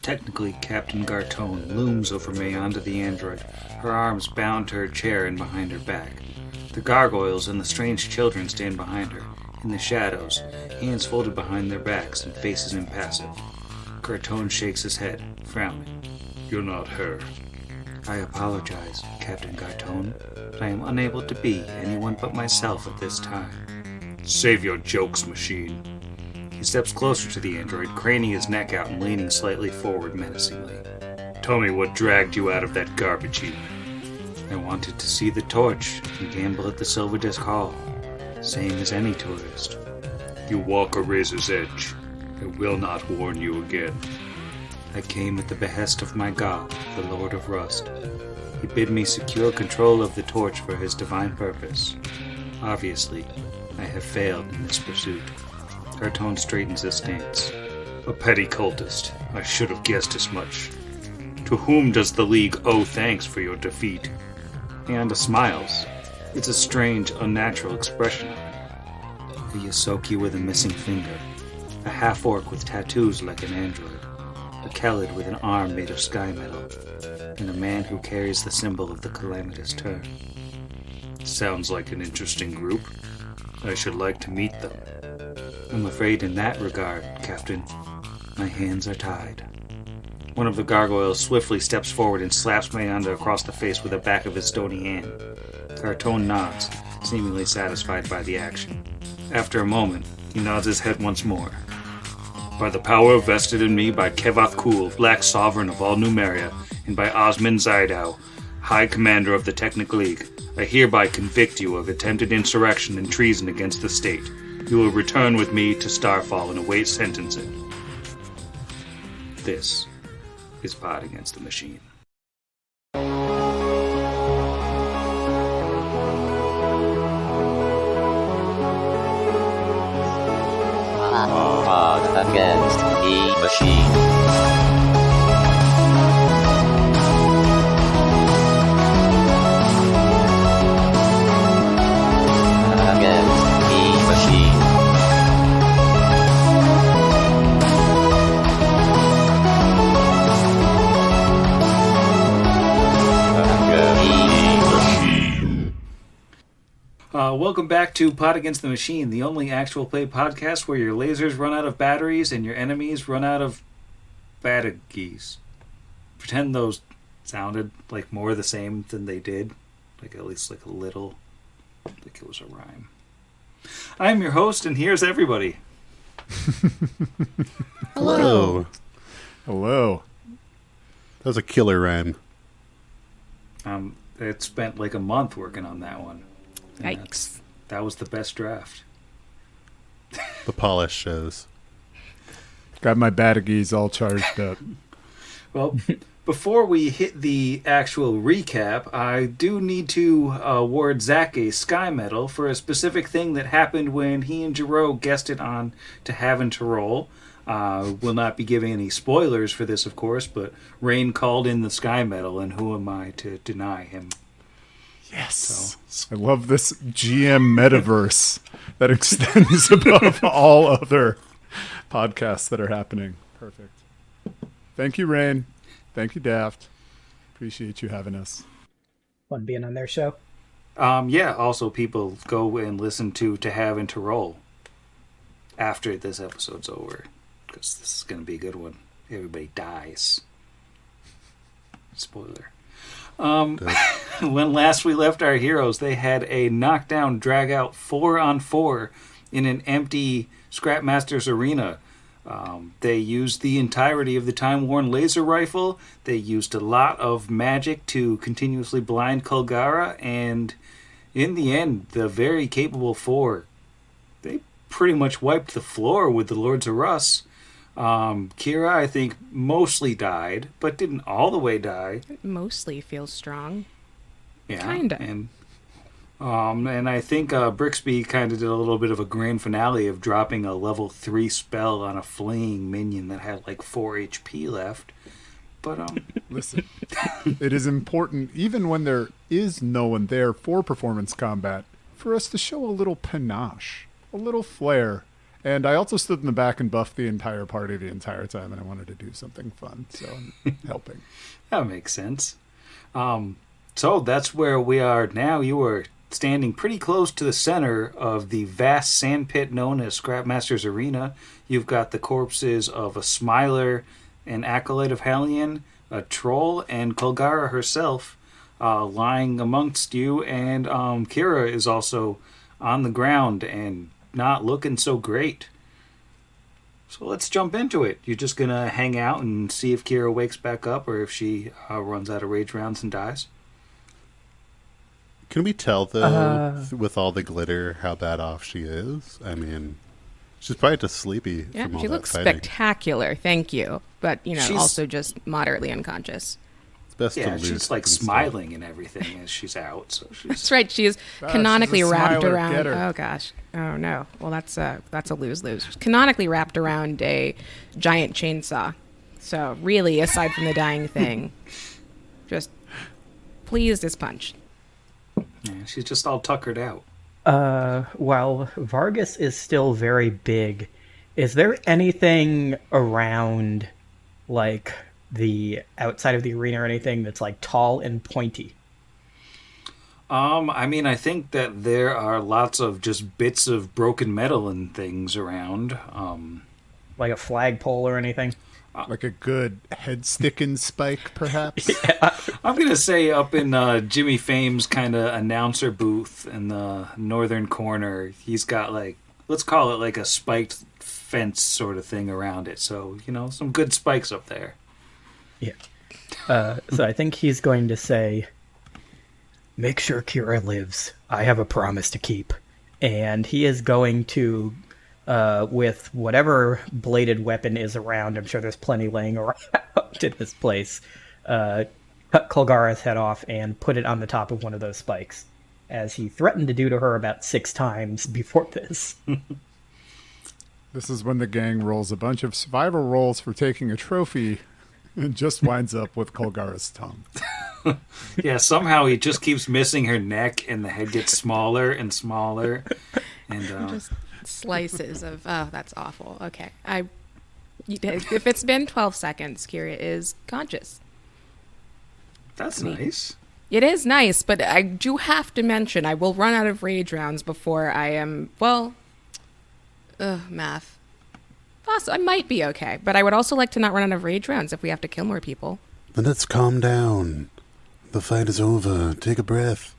Technically, Captain Gartone looms over me onto the android, her arms bound to her chair and behind her back. The gargoyles and the strange children stand behind her, in the shadows, hands folded behind their backs and faces impassive. Gartone shakes his head, frowning. You're not her. I apologize, Captain Gartone, but I am unable to be anyone but myself at this time. Save your jokes, machine. He steps closer to the android, craning his neck out and leaning slightly forward menacingly. Tell me what dragged you out of that garbage heap. I wanted to see the torch and gamble at the Silver Disc Hall, same as any tourist. You walk a razor's edge. I will not warn you again. I came at the behest of my god, the Lord of Rust. He bid me secure control of the torch for his divine purpose. Obviously, I have failed in this pursuit. Gartone straightens his stance. A petty cultist. I should have guessed as much. To whom does the League owe thanks for your defeat? Amanda smiles. It's a strange, unnatural expression on it. A Yosoki with a missing finger. A half-orc with tattoos like an android. A Kelid with an arm made of sky metal, and a man who carries the symbol of the calamitous turn. Sounds like an interesting group. I should like to meet them. I'm afraid in that regard, Captain, my hands are tied. One of the gargoyles swiftly steps forward and slaps Mayanda across the face with the back of his stony hand. Gartone nods, seemingly satisfied by the action. After a moment, he nods his head once more. By the power vested in me by Kevath Kul, Black Sovereign of all Numeria, and by Osmond Zaidow, High Commander of the Technic League, I hereby convict you of attempted insurrection and treason against the state. You will return with me to Starfall and await sentencing. This is Pod Against the Machine. Pod Against the Machine. Welcome back to Pod Against the Machine, the only actual play podcast where your lasers run out of batteries and your enemies run out of batteries. Pretend those sounded like more the same than they did. Like at least like a little. Like it was a rhyme. I'm your host, and here's everybody. Hello. Hello. That was a killer rhyme. It spent like a month working on that one. Yikes. That was the best draft. The polish shows. Got my batteries all charged up. Well, before we hit the actual recap, I do need to award Zach a Sky Medal for a specific thing that happened when he and Jero guested on To Having to Roll. Will not be giving any spoilers for this, of course, but Rain called in the Sky Medal, and who am I to deny him? Yes. So. I love this GM metaverse that extends above all other podcasts that are happening. Perfect. Thank you, Rain. Thank you, Daft. Appreciate you having us. Fun being on their show. Yeah, also people go and listen to Have and to Roll after this episode's over, because this is going to be a good one. Everybody dies. Spoiler. When last we left our heroes, they had a knockdown, drag-out 4-on-4 in an empty Scrapmasters arena. They used the entirety of the time-worn laser rifle. They used a lot of magic to continuously blind Kulgara, and in the end, the very capable four, they pretty much wiped the floor with the Lords of Russ. Kira, I think, mostly died, but didn't all the way die. It mostly feels strong. Yeah, kinda. And I think Brixby kind of did a little bit of a grand finale of dropping a level 3 spell on a fleeing minion that had like 4 HP left. But listen, it is important, even when there is no one there for performance combat, for us to show a little panache, a little flair, And I also stood in the back and buffed the entire party the entire time, and I wanted to do something fun, so I'm helping. That makes sense. So that's where we are now. You are standing pretty close to the center of the vast sandpit known as Scrapmaster's Arena. You've got the corpses of a Smiler, an Acolyte of Hellion, a Troll, and Kolgara herself lying amongst you. And Kira is also on the ground and not looking so great. So let's jump into it. You're just going to hang out and see if Kira wakes back up or if she runs out of rage rounds and dies? Can we tell, though, with all the glitter, how bad off she is? I mean, she's probably just sleepy Yeah, from all she that looks fighting. spectacular, thank you. But, She's- also just moderately unconscious. It's best to Yeah, loot she's like and stuff. smiling and everything as she's out. So she's That's right, she is Ah, canonically she's a wrapped smiler, around... get her. Oh, gosh. Oh, no. Well, that's a lose-lose. She's canonically wrapped around a giant chainsaw. So, really, aside from the dying thing, just pleased as punch. yeah, she's just all tuckered out. While Vargas is still very big, is there anything around, like, the outside of the arena or anything that's, like, tall and pointy? I mean, I think that there are lots of just bits of broken metal and things around. Like a flagpole or anything? Like a good head-sticking spike, perhaps? I'm going to say up in Jimmy Fame's kind of announcer booth in the northern corner, he's got like, let's call it like a spiked fence sort of thing around it. So, some good spikes up there. Yeah. So I think he's going to say, make sure Kira lives. I have a promise to keep. And he is going to, with whatever bladed weapon is around, I'm sure there's plenty laying around in this place, cut Kolgara's head off and put it on the top of one of those spikes, as he threatened to do to her about 6 times before this. This is when the gang rolls a bunch of survival rolls for taking a trophy and just winds up with Kolgara's tongue. Yeah, somehow he just keeps missing her neck and the head gets smaller and smaller. And Just slices of... Oh, that's awful. Okay. If it's been 12 seconds, Kira is conscious. that's nice. It is nice, but I do have to mention I will run out of rage rounds before I am... Well... math. Also, I might be okay, but I would also like to not run out of rage rounds if we have to kill more people. Then let's calm down. The fight is over. Take a breath.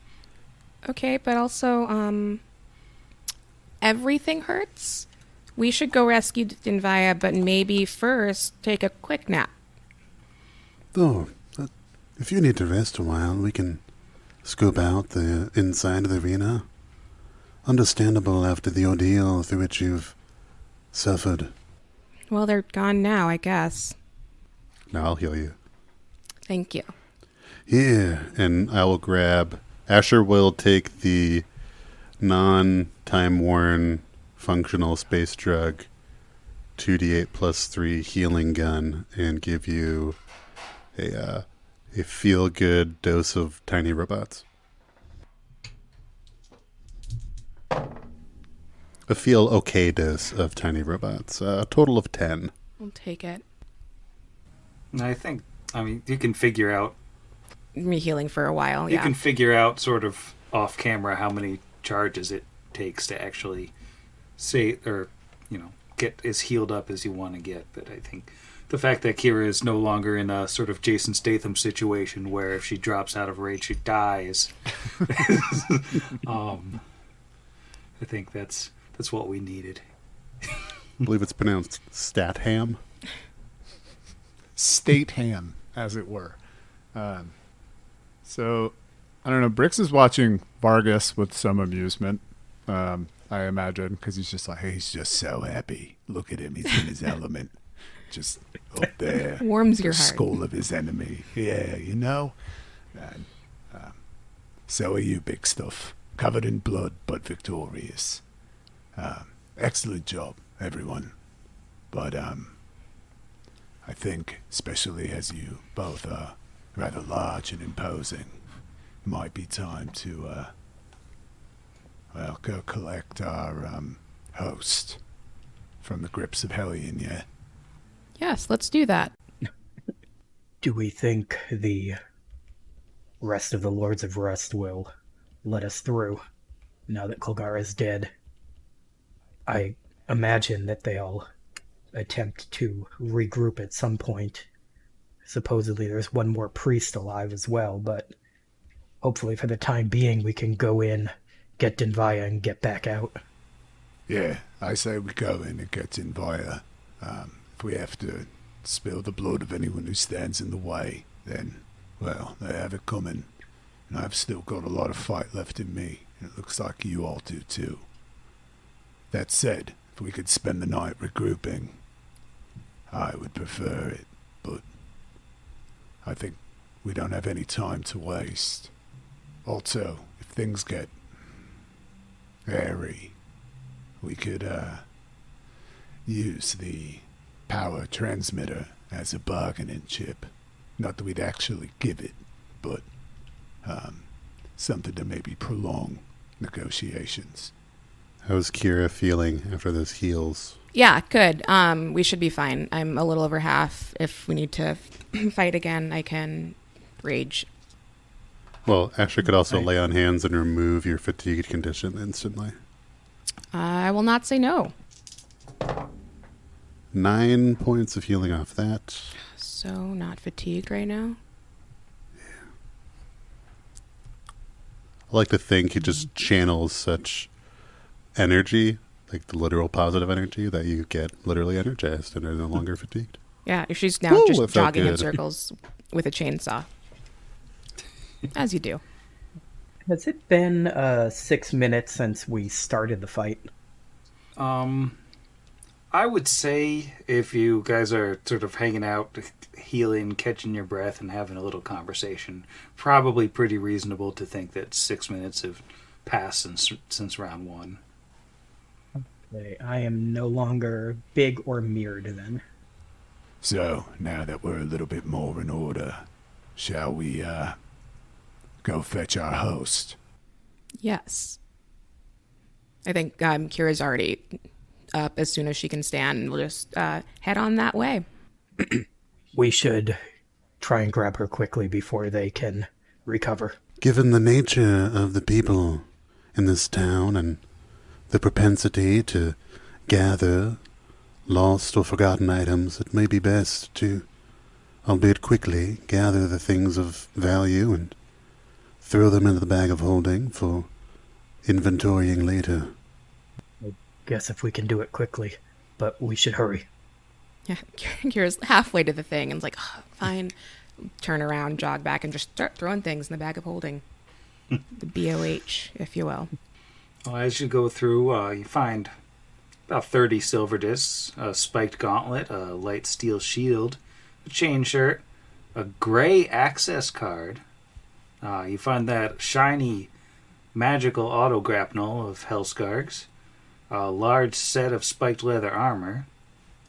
Okay, but also, everything hurts. We should go rescue Dinvaya, but maybe first take a quick nap. Though, if you need to rest a while, we can scope out the inside of the arena. Understandable after the ordeal through which you've suffered. Well, they're gone now, I guess. Now I'll heal you. Thank you. Here, and I will grab... Asher will take the non-time-worn functional space drug 2d8 plus 3 healing gun and give you a feel-good dose of tiny robots. A feel-okay dose of tiny robots. A total of 10. I'll take it. And you can figure out Me healing for a while, You yeah. can figure out sort of off camera how many charges it takes to actually get as healed up as you want to get. But I think the fact that Kira is no longer in a sort of Jason Statham situation where if she drops out of rage she dies. I think that's what we needed. I believe it's pronounced Statham. State ham, as it were. So, I don't know. Brix is watching Vargas with some amusement, I imagine, because he's just like, hey, he's just so happy. Look at him. He's in his element. Just up there. Warms your the heart. skull of his enemy. Yeah, And so are you, big stuff. Covered in blood, but victorious. Excellent job, everyone. But, I think, especially as you both are rather large and imposing, it might be time to, go collect our, host. from the grips of Hellion, yeah? Yes, let's do that. Do we think the rest of the Lords of Rust will let us through now that Kulgar is dead? I imagine that they'll attempt to regroup at some point. Supposedly there's one more priest alive as well, but hopefully for the time being we can go in, get Denvaya, and get back out. Yeah, I say we go in and get Denvaya. If we have to spill the blood of anyone who stands in the way, then, well, they have it coming. And I've still got a lot of fight left in me, and it looks like you all do too. That said, if we could spend the night regrouping, I would prefer it, but I think we don't have any time to waste. Also, if things get hairy, we could use the power transmitter as a bargaining chip. Not that we'd actually give it, but something to maybe prolong negotiations. How's Kira feeling after those heals? Yeah, good. We should be fine. I'm a little over half. If we need to fight again, I can rage. Well, Asher could also lay on hands and remove your fatigued condition instantly. I will not say no. 9 points of healing off that. So, not fatigued right now? I like to think he just channels such energy, like the literal positive energy, that you get literally energized and are no longer fatigued. Yeah, she's now Woo, just that felt jogging in good. circles with a chainsaw. As you do. Has it been 6 minutes since we started the fight? I would say if you guys are sort of hanging out, healing, catching your breath, and having a little conversation, probably pretty reasonable to think that 6 minutes have passed since round one. Okay, I am no longer big or mirrored then. So, now that we're a little bit more in order, shall we go fetch our host? Yes. I think Kira's already up as soon as she can stand, and we'll just head on that way. We should try and grab her quickly before they can recover. Given the nature of the people in this town and the propensity to gather lost or forgotten items, it may be best to, albeit quickly, gather the things of value and throw them into the bag of holding for inventorying later. Guess if we can do it quickly, but we should hurry. Yeah, Kira's halfway to the thing and is like, oh, fine. Turn around, jog back, and just start throwing things in the bag of holding. The BOH, if you will. Well, as you go through, you find about 30 silver discs, a spiked gauntlet, a light steel shield, a chain shirt, a gray access card. You find that shiny magical auto grapnel of Hellskargs, a large set of spiked leather armor,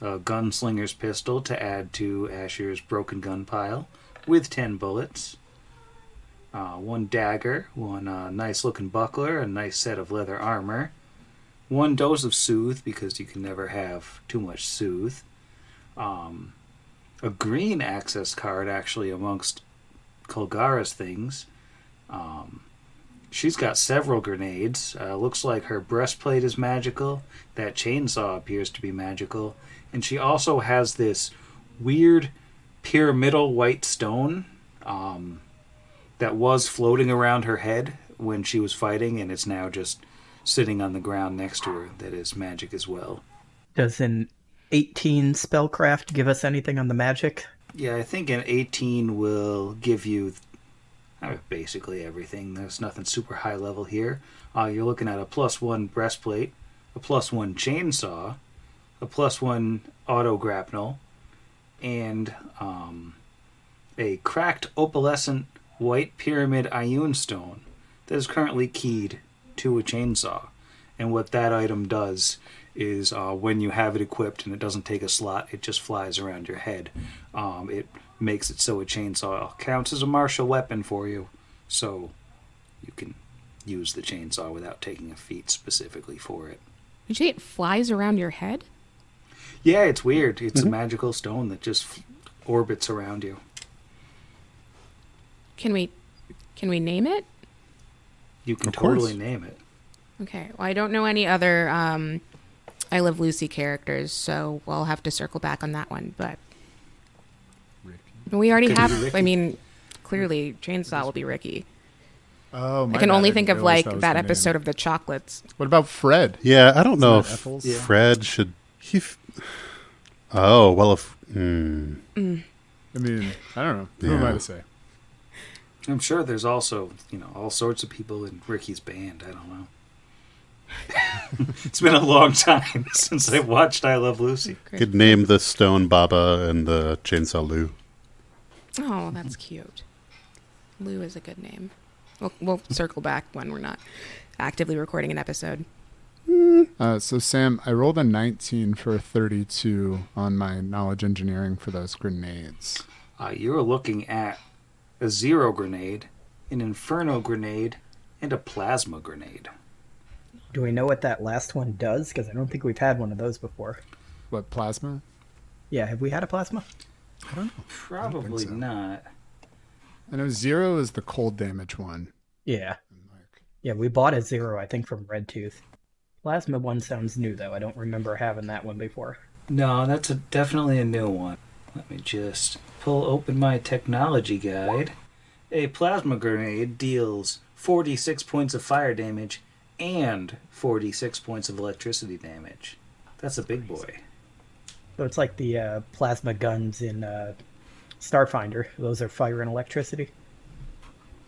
a gunslinger's pistol to add to Asher's broken gun pile with 10 bullets, one dagger, one nice looking buckler, a nice set of leather armor, one dose of soothe because you can never have too much soothe, a green access card actually amongst Kulgara's things. She's got several grenades. Looks like her breastplate is magical. That chainsaw appears to be magical. And she also has this weird pyramidal white stone that was floating around her head when she was fighting, and it's now just sitting on the ground next to her that is magic as well. Does an 18 spellcraft give us anything on the magic? Yeah, I think an 18 will give you basically everything. There's nothing super high level here. You're looking at a +1 breastplate, a +1 chainsaw, a +1 auto grapnel, and a cracked opalescent white pyramid Euan stone that is currently keyed to a chainsaw. And what that item does is when you have it equipped and it doesn't take a slot, it just flies around your head. It makes it so a chainsaw counts as a martial weapon for you, so you can use the chainsaw without taking a feat specifically for it. Did you say it flies around your head? Yeah, it's weird. It's a magical stone that just orbits around you. Can we name it? You can Of course. totally name it. Okay. Well, I don't know any other I Love Lucy characters, so we'll have to circle back on that one. But we already Could be have. Ricky. I mean, clearly, Chainsaw will be Ricky. Oh, my I can bad. only didn't think of realize like was that the name. episode of the chocolates. What about Fred? Yeah, I don't know Isn't if that Ethels? Yeah. Fred should. Oh well, if I mean, I don't know. Who am I Yeah. to say? I'm sure there's also, all sorts of people in Ricky's band. I don't know. It's been a long time since I watched I Love Lucy. could name the Stone Baba and the Chainsaw Lou. Oh, that's cute. Lou is a good name. We'll circle back when we're not actively recording an episode. So, Sam, I rolled a 19 for a 32 on my knowledge engineering for those grenades. You're looking at a zero grenade, an inferno grenade, and a plasma grenade. Do we know what that last one does? Because I don't think we've had one of those before. What, plasma? Yeah, have we had a plasma? Probably so. not. I know 0 is the cold damage one. Yeah. Like, Yeah, we bought a zero, I think, from Red Tooth. Plasma one sounds new, though. I don't remember having that one before. No, that's definitely a new one. Let me just pull open my technology guide. A plasma grenade deals 46 points of fire damage and 46 points of electricity damage. That's a big boy. So it's like the plasma guns in Starfinder. Those are fire and electricity.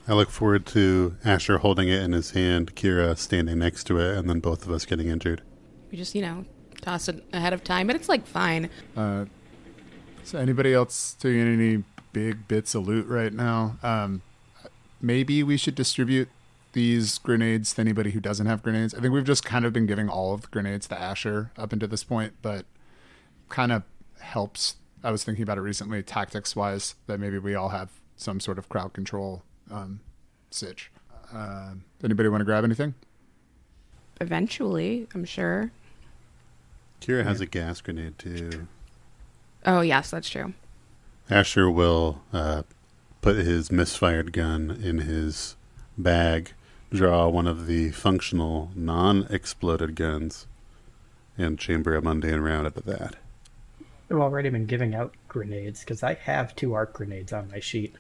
I look forward to Asher holding it in his hand, Kira standing next to it, and then both of us getting injured. We just, toss it ahead of time, but it's like fine. so anybody else doing any big bits of loot right now? Maybe we should distribute these grenades to anybody who doesn't have grenades. I think we've just kind of been giving all of the grenades to Asher up until this point, but kind of helps. I was thinking about it recently, tactics-wise, that maybe we all have some sort of crowd control sitch. Anybody want to grab anything? Eventually, I'm sure. Kira has a gas grenade too. Oh, yes, that's true. Asher will put his misfired gun in his bag, draw one of the functional non-exploded guns, and chamber a mundane round out of that. I've already been giving out grenades, because I have 2 arc grenades on my sheet.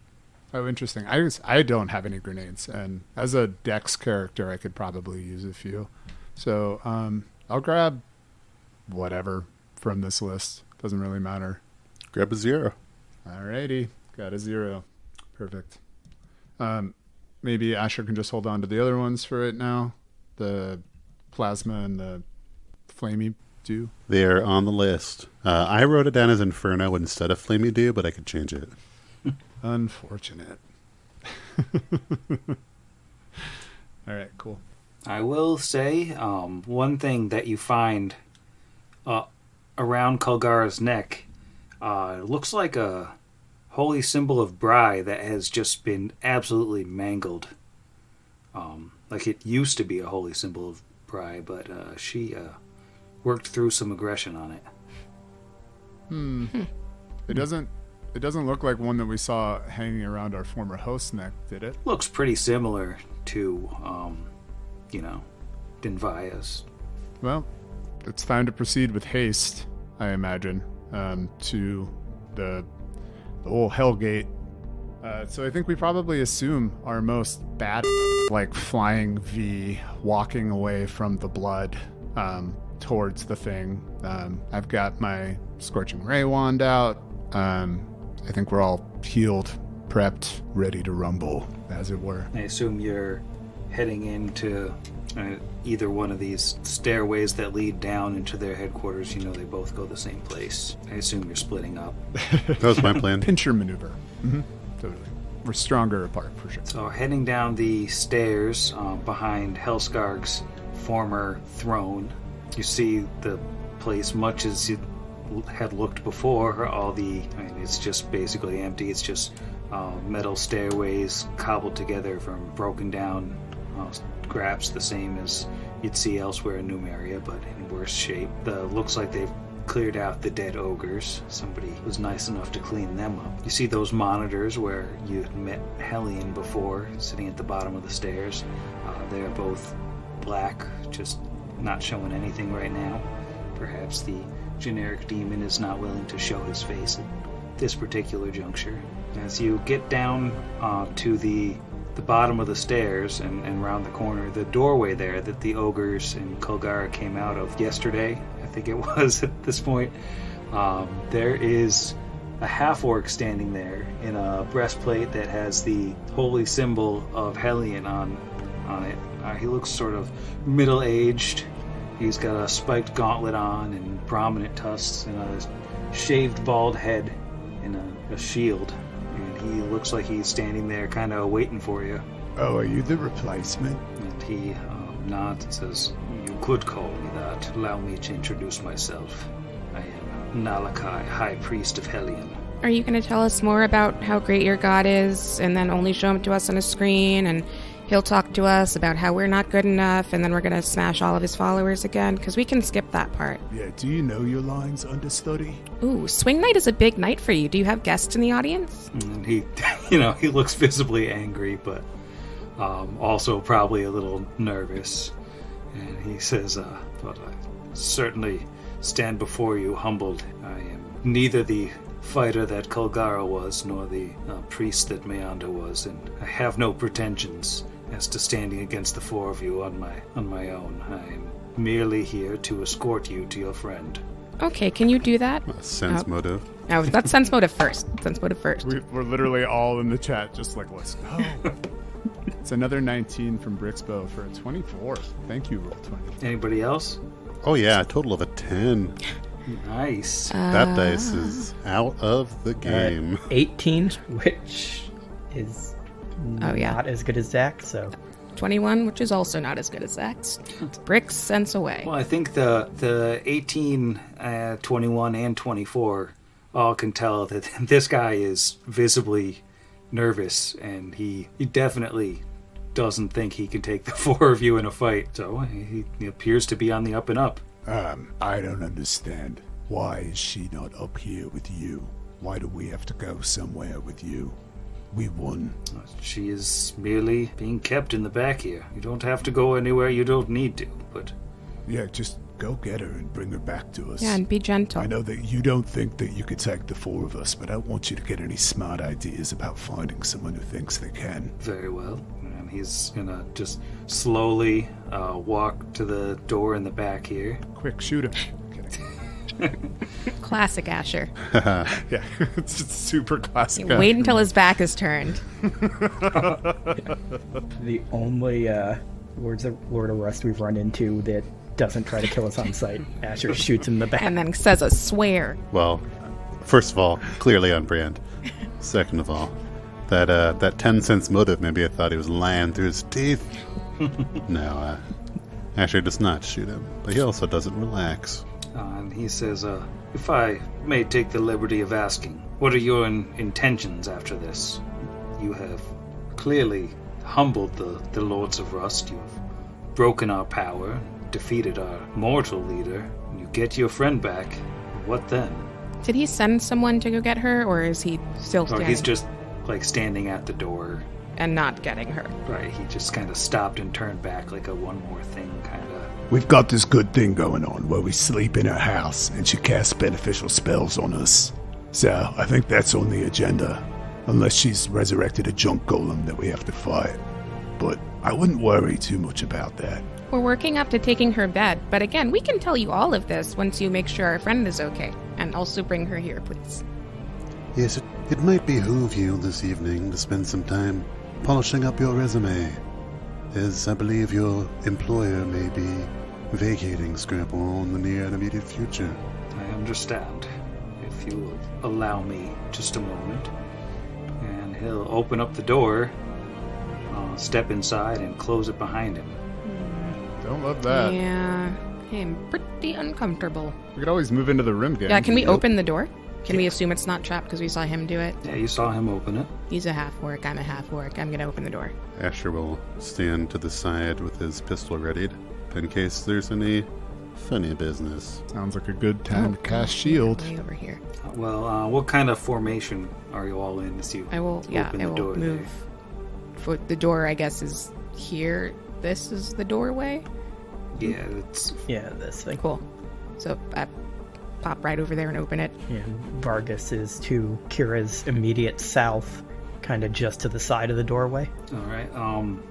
Oh, interesting. I don't have any grenades, and as a Dex character, I could probably use a few. So I'll grab whatever from this list. Doesn't really matter. Grab a 0. Alrighty, got a 0. Perfect. Maybe Asher can just hold on to the other ones for it now. The plasma and the flamey dew. They are on the list. I wrote it down as Inferno instead of Flamey Dew, but I could change it. Unfortunate. All right, cool. I will say, one thing that you find around Kulgara's neck looks like a holy symbol of Bry that has just been absolutely mangled. Like it used to be a holy symbol of Bry, but she worked through some aggression on it. It doesn't look like one that we saw hanging around our former host's neck, did it? Looks pretty similar to, Dinvaya's. Well, it's time to proceed with haste, I imagine, to the old Hellgate. So I think we probably assume our most bad, like flying V, walking away from the blood towards the thing. I've got my Scorching Ray wand out. I think we're all healed, prepped, ready to rumble, as it were. I assume you're heading into either one of these stairways that lead down into their headquarters. They both go the same place. I assume you're splitting up. That was my plan. Pincher maneuver. Mm-hmm. Totally. We're stronger apart, for sure. So heading down the stairs behind Helskarg's former throne, you see the place much as you had looked before. It's just basically empty. It's just metal stairways cobbled together from broken down scraps, the same as you'd see elsewhere in Numeria, but in worse shape. Looks like they've cleared out the dead ogres. Somebody was nice enough to clean them up. You see those monitors where you met Hellion before, sitting at the bottom of the stairs. They're both black, just not showing anything right now. Perhaps the generic demon is not willing to show his face at this particular juncture. As you get down to the bottom of the stairs and round the corner, the doorway there that the ogres and Kulgara came out of yesterday, I think it was at this point, there is a half-orc standing there in a breastplate that has the holy symbol of Hellion on it. He looks sort of middle-aged. He's got a spiked gauntlet on and prominent tusks and a shaved bald head and a shield. And he looks like he's standing there kind of waiting for you. Oh, are you the replacement? And he nods and says, "You could call me that. Allow me to introduce myself. I am Nalakai, High Priest of Hellion." Are you going to tell us more about how great your god is, and then only show him to us on a screen, and he'll talk to us about how we're not good enough, and then we're going to smash all of his followers again? Because we can skip that part. Yeah, do you know your lines, understudy? Ooh, swing night is a big night for you. Do you have guests in the audience? And he, he looks visibly angry, but also probably a little nervous. And he says, "But I certainly stand before you humbled. I am neither the fighter that Kulgara was, nor the priest that Meander was, and I have no pretensions as to standing against the four of you on my own. I am merely here to escort you to your friend." Okay, can you do that? Sense motive. No, that's sense motive first. Sense motive first. We're literally all in the chat just like, let's go. It's another 19 from Brixbo for a 24. Thank you, Roll20. Anybody else? Oh yeah, a total of a 10. Nice. That dice is out of the game. 18, which is Oh, yeah. not as good as Zach, so 21, which is also not as good as Zach's. Bricks sense away. Well, I think the 18, 21, and 24 all can tell that this guy is visibly nervous, and he definitely doesn't think he can take the four of you in a fight. So he appears to be on the up and up. I don't understand. Why is she not up here with you? Why do we have to go somewhere with you? We won. She is merely being kept in the back here. You don't have to go anywhere you don't need to, but... Yeah, just go get her and bring her back to us. Yeah, and be gentle. I know that you don't think that you could take the four of us, but I don't want you to get any smart ideas about finding someone who thinks they can. Very well. And he's gonna just slowly walk to the door in the back here. Quick, shoot him. Kidding. Classic Asher. Yeah, it's super classic. Wait until his back is turned. the only Lord of Rust we've run into that doesn't try to kill us on sight. Asher shoots him in the back. And then says a swear. Well, first of all, clearly on brand. Second of all, that 10 cents motive, maybe I thought he was lying through his teeth. No, Asher does not shoot him, but he also doesn't relax. And he says, if I may take the liberty of asking, what are your intentions after this? You have clearly humbled the Lords of Rust. You have broken our power, defeated our mortal leader. You get your friend back. What then? Did he send someone to go get her, or is he still Or standing? he's just, standing at the door. And not getting her. Right, he just kind of stopped and turned back like a one more thing kind of... We've got this good thing going on where we sleep in her house and she casts beneficial spells on us. So I think that's on the agenda. Unless she's resurrected a junk golem that we have to fight. But I wouldn't worry too much about that. We're working up to taking her bed, but again, we can tell you all of this once you make sure our friend is okay. And also bring her here, please. Yes, it might behoove you this evening to spend some time polishing up your resume, as I believe your employer may be vacating Scrapwall in the near and immediate future. I understand. If you will allow me just a moment. And he'll open up the door, step inside, and close it behind him. Don't love that. Yeah, I'm pretty uncomfortable. We could always move into the room again. Yeah, can we open the door? Can we assume it's not trapped because we saw him do it? Yeah, you saw him open it. He's a half-orc, I'm a half-orc. I'm gonna open the door. Asher will stand to the side with his pistol readied, in case there's any Funny business. Sounds like a good time to cast shield. Way over here. Well, what kind of formation are you all in as you I will. Yeah, open I the will door move. For the door, I guess, is here. This is the doorway. there? Yeah, it's Yeah, this thing. Cool. So I pop right over there and open it. And Vargas is to Kira's immediate south, kind of just to the side of the doorway. all right.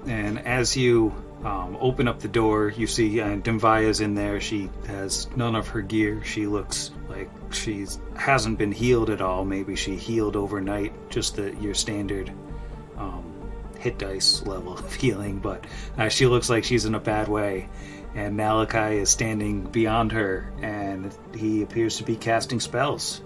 And as you open up the door, you see Dimvaya's in there. She has none of her gear. She looks like she hasn't been healed at all. Maybe she healed overnight, just your standard hit dice level of healing. But she looks like she's in a bad way. And Malachi is standing beyond her, and he appears to be casting spells.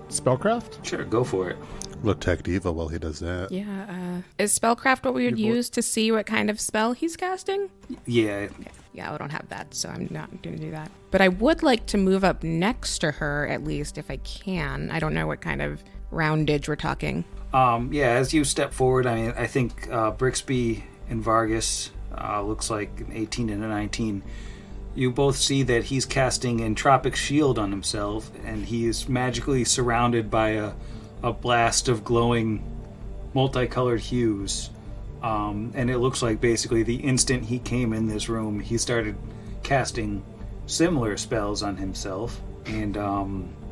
Spellcraft? Sure, go for it. Look Tech Diva while he does that. Yeah. Is spellcraft what we would use to see what kind of spell he's casting? Yeah, Yeah, I don't have that, so I'm not going to do that. But I would like to move up next to her, at least, if I can. I don't know what kind of roundage we're talking. yeah. As you step forward, I mean, I think Brixby and Vargas looks like an 18 and a 19. You both see that he's casting Entropic Shield on himself, and he is magically surrounded by a blast of glowing, multicolored hues. And it looks like basically the instant he came in this room, he started casting similar spells on himself. And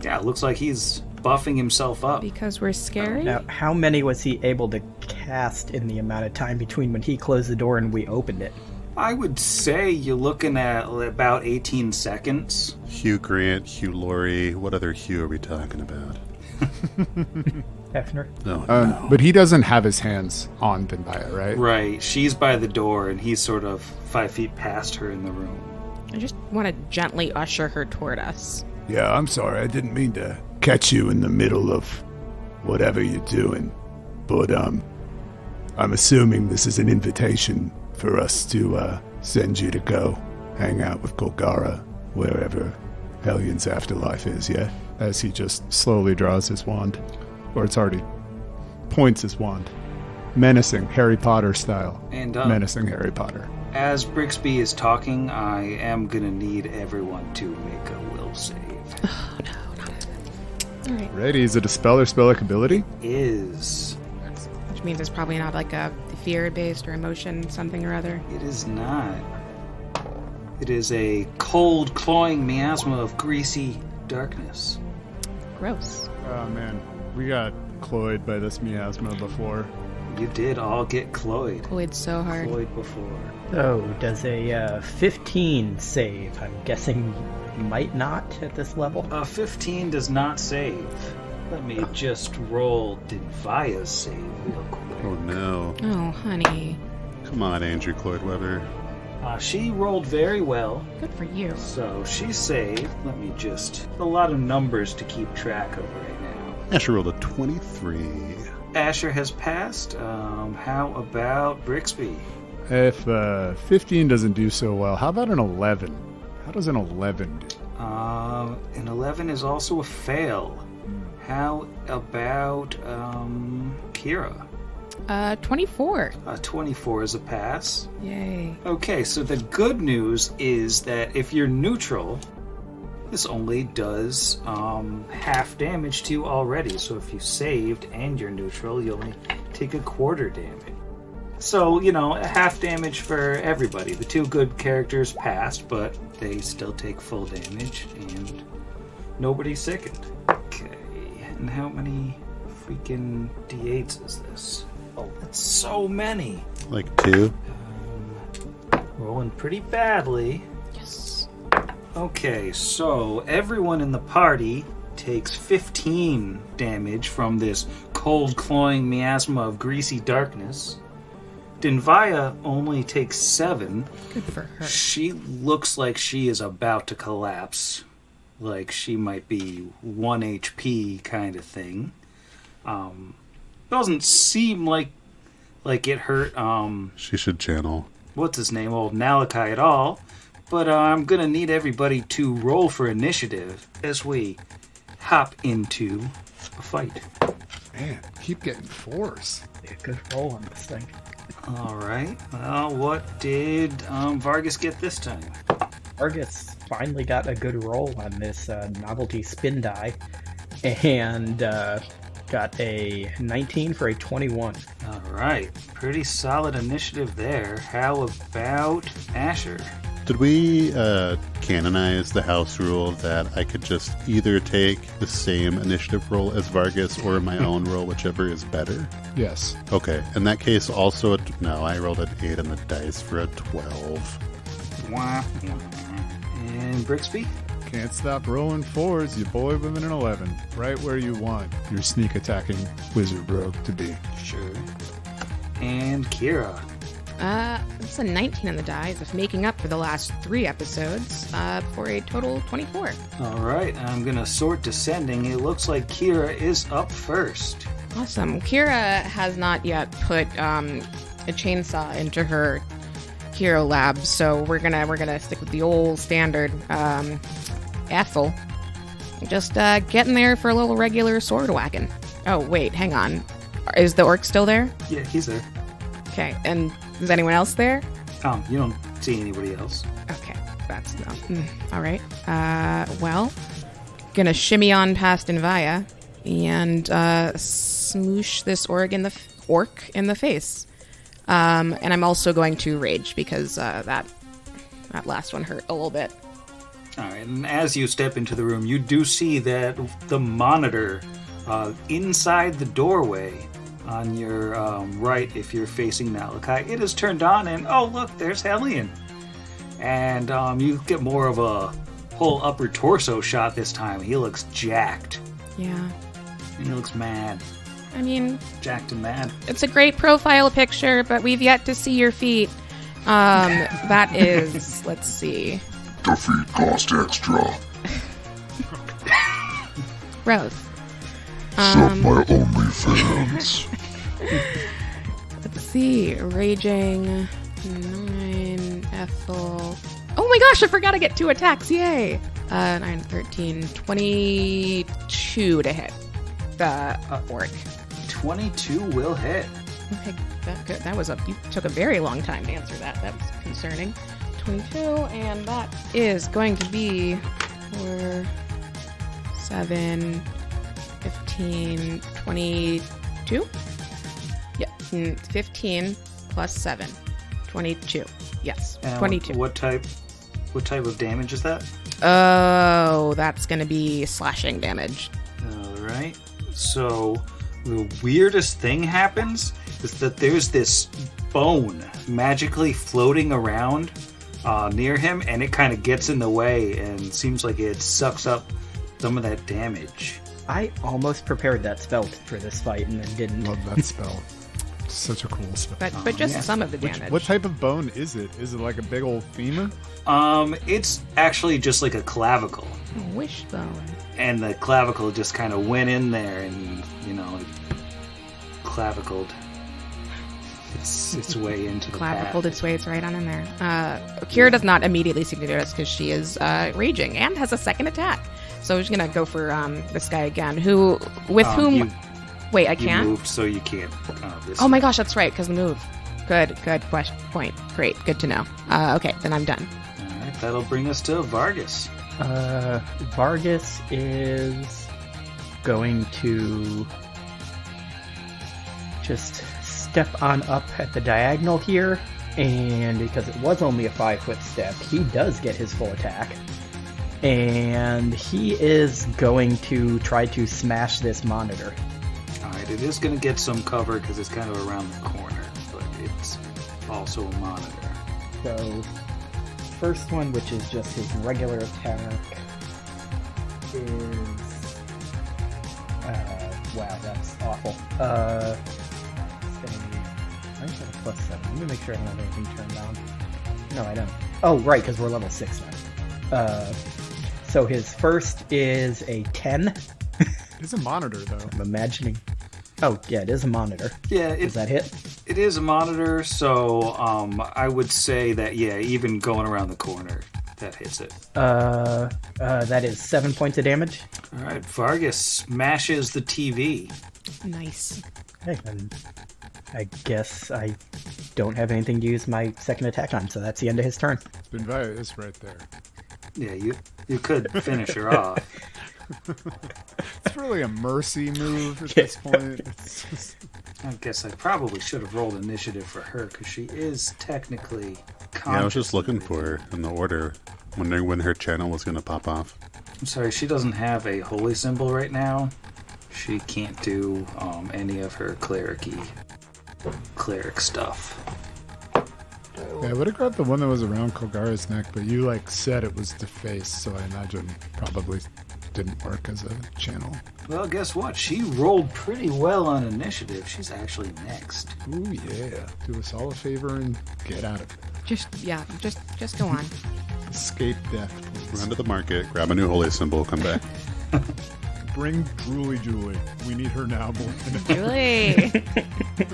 yeah, it looks like he's buffing himself up. Because we're scary? Now, how many was he able to cast in the amount of time between when he closed the door and we opened it? I would say you're looking at about 18 seconds. Hugh Grant, Hugh Laurie. What other Hugh are we talking about? Hefner? No. But he doesn't have his hands on Dinbaya, right? Right, she's by the door, and he's sort of 5 feet past her in the room. I just want to gently usher her toward us. Yeah, I'm sorry. I didn't mean to catch you in the middle of whatever you're doing. But I'm assuming this is an invitation for us to send you to go hang out with Golgara, wherever Helion's afterlife is, yeah? As he just slowly draws his wand. Or it's already points his wand. Menacing, Harry Potter style. And Menacing Harry Potter. as Brixby is talking, I am going to need everyone to make a will save. Oh, no, not it. All right. Ready? Is it a spell or spell-like ability? Is. Which means it's probably not like a fear-based or emotion something or other. It is not. It is a cold, clawing miasma of greasy darkness. Gross. Oh, man. We got cloyed by this miasma before. You did all get cloyed. Cloyed so hard. Cloyed before. Oh, does a 15 save? I'm guessing might not at this level. 15 does not save. Let me just roll Dinvaya's save real quick. Oh no. Oh, honey. Come on, Andrew Cloyd Weber. She rolled very well, Good for you. so she saved. Let me just... A lot of numbers to keep track of right now. Asher rolled a 23. Asher has passed. How about Brixby? If 15 doesn't do so well, how about an 11? How does an 11 do? An 11 is also a fail. How about Kira? 24. 24 is a pass. Yay. Okay, so the good news is that if you're neutral, this only does half damage to you already. So if you saved and you're neutral, you only take a quarter damage. So, half damage for everybody. The two good characters passed, but they still take full damage, and nobody's sickened. Okay, and how many freaking D8s is this? Oh, that's so many. Like 2. Rolling pretty badly. Yes. Okay, so everyone in the party takes 15 damage from this cold, clawing miasma of greasy darkness. Dinvaya only takes 7. Good for her. She looks like she is about to collapse. Like she might be 1 HP kind of thing. Doesn't seem like it hurt She should channel. what's his name, old Malachi at all. But I'm gonna need everybody to roll for initiative as we hop into a fight. Man, keep getting 4s. A good roll on this thing. All right. Well, what did Vargas get this time? Vargas finally got a good roll on this novelty spin die, and got a 19 for a 21. All right. Pretty solid initiative there. How about Asher? Did we canonize the house rule that I could just either take the same initiative roll as Vargas or my own roll, whichever is better? Yes. Okay, in that case, also, no, I rolled an 8 on the dice for a 12. Wah, wah. And Brixby? Can't stop rolling fours, you boy with an 11. Right where you want your sneak attacking wizard rogue to be. Sure. And Kira? It's a 19 on the die, if making up for the last 3 episodes, for a total 24. All right. I'm going to sort descending. It looks like Kira is up first. Awesome. Kira has not yet put a chainsaw into her hero lab, so we're gonna stick with the old standard Ethel. Just getting there for a little regular sword whacking. Oh wait, hang on. Is the orc still there? Yeah, he's there. Okay, and is anyone else there? You don't see anybody else. Okay, that's no. All right. Well, gonna shimmy on past Invia and smoosh this orc in the face. And I'm also going to rage because that last one hurt a little bit. All right, and as you step into the room, you do see that the monitor inside the doorway on your right, if you're facing Malachi, it is turned on, and oh look, there's Hellion. And you get more of a whole upper torso shot this time. He looks jacked. Yeah. And he looks mad. I mean, Jacked and mad. it's a great profile picture, but we've yet to see your feet. That is, let's see. The feet cost extra. Rose. Suck my OnlyFans. Let's see. Raging. 9. Ethel. Oh my gosh, I forgot to get 2 attacks. Yay. 9, 13, 22 to hit the orc. 22 will hit. Okay, that was you took a very long time to answer that. That was concerning. 22, and that is going to be 4, 7, 15, 22? Yeah, 15 plus 7. 22. Yes, And 22. What type of damage is that? Oh, that's going to be slashing damage. All right. So the weirdest thing happens is that there's this bone magically floating around near him, and it kind of gets in the way and seems like it sucks up some of that damage. I almost prepared that spell for this fight and then didn't. Love that spell. Such a cool spell. But just yeah. some of the damage. What type of bone is it? Is it like a big old femur? It's actually just like a clavicle, Wishbone. and the clavicle just kind of went in there and clavicled its way into the Clavicled path. its way, it's right on in there. Kira does not immediately seem to notice because she is raging and has a second attack. So she's gonna go for this guy again. Wait, I You can't. moved, so you can't. Oh my gosh, that's right, because the move. Good point. Great, good to know. Okay, then I'm done. All right, that'll bring us to Vargas. Vargas is going to just step on up at the diagonal here, and because it was only a 5-foot step, he does get his full attack. And he is going to try to smash this monitor. Alright, it is going to get some cover because it's kind of around the corner, but it's also a monitor. So, first one, which is just his regular attack, is... wow, that's awful. I have a +7. Let me make sure I don't have anything turned on. No, I don't. Oh, right, because we're level 6 now. So his first is a 10. It's a monitor, though. I'm imagining... Oh, yeah, it is a monitor. Yeah, Does that hit? it is a monitor, so I would say that, yeah, even going around the corner, that hits it. That is 7 points of damage. Alright, Vargas smashes the TV. Nice. Okay, and I guess I don't have anything to use my second attack on, so that's the end of his turn. Invia is right there. Yeah, you could finish her off. It's really a mercy move at this point. It's just... I guess I probably should have rolled initiative for her because she is technically conscious. Yeah, I was just looking for her in the order, wondering when her channel was going to pop off. I'm sorry, she doesn't have a holy symbol right now. She can't do any of her cleric stuff. Yeah, I would have grabbed the one that was around Kogara's neck, but you said it was defaced, so I imagine probably didn't work as a channel. Well, guess what? She rolled pretty well on initiative. She's actually next. Ooh, yeah. Do us all a favor and get out of it. Just go on. Escape death, please. Run to the market, grab a new holy symbol, come back. Bring Julie. We need her now more than ever. Julie!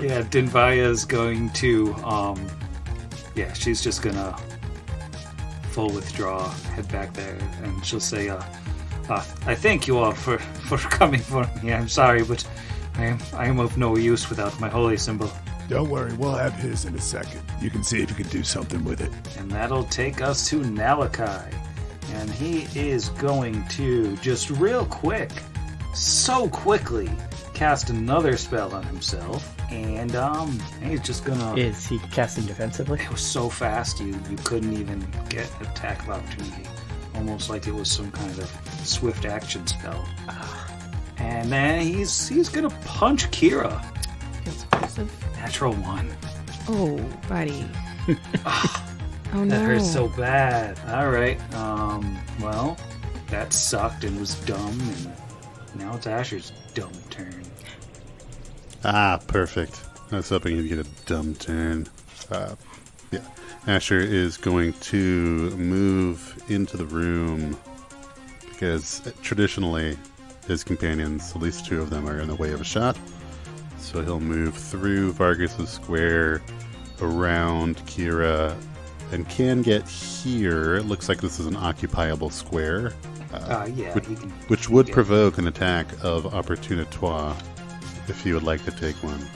Yeah, Dinvaya's going to, she's just gonna full withdraw, head back there, and she'll say, I thank you all for coming for me. I'm sorry, but I am of no use without my holy symbol. Don't worry, we'll have his in a second. You can see if you can do something with it. And that'll take us to Nalakai. And he is going to, just real quick, so quickly, cast another spell on himself. And he's just gonna... Is he casting defensively? It was so fast, you couldn't even get an attack of opportunity. Almost like it was some kind of swift action spell. And then he's gonna punch Kira. Feels aggressive. Natural 1. Oh, buddy. Oh, no. That hurts so bad. Alright, well, that sucked and was dumb, and now it's Asher's dumb turn. Ah, perfect. I was hoping you'd get a dumb turn. Yeah. Asher is going to move into the room because traditionally his companions, at least 2 of them, are in the way of a shot. So he'll move through Vargas' square, around Kira, and can get here. It looks like this is an occupiable square. Which would provoke an attack of opportunitoire if you would like to take one.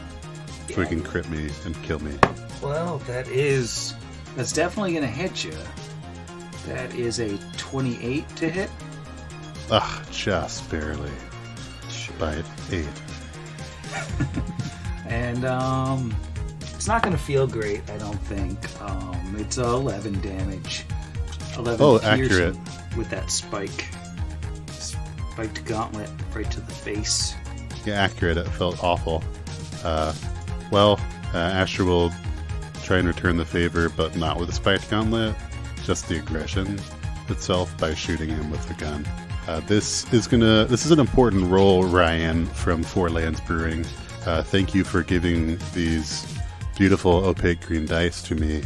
So he can crit me and kill me. Well, that's definitely going to hit you. That is a 28 to hit. Just barely. By 8. And it's not going to feel great, I don't think. It's 11 damage. 11 piercing accurate. With that spiked gauntlet right to the face. Yeah, accurate. It felt awful. Asher will try and return the favor, but not with a spiked gauntlet. Just the aggression itself by shooting him with the gun. This is an important roll, Ryan, from Four Lands Brewing. Thank you for giving these beautiful opaque green dice to me.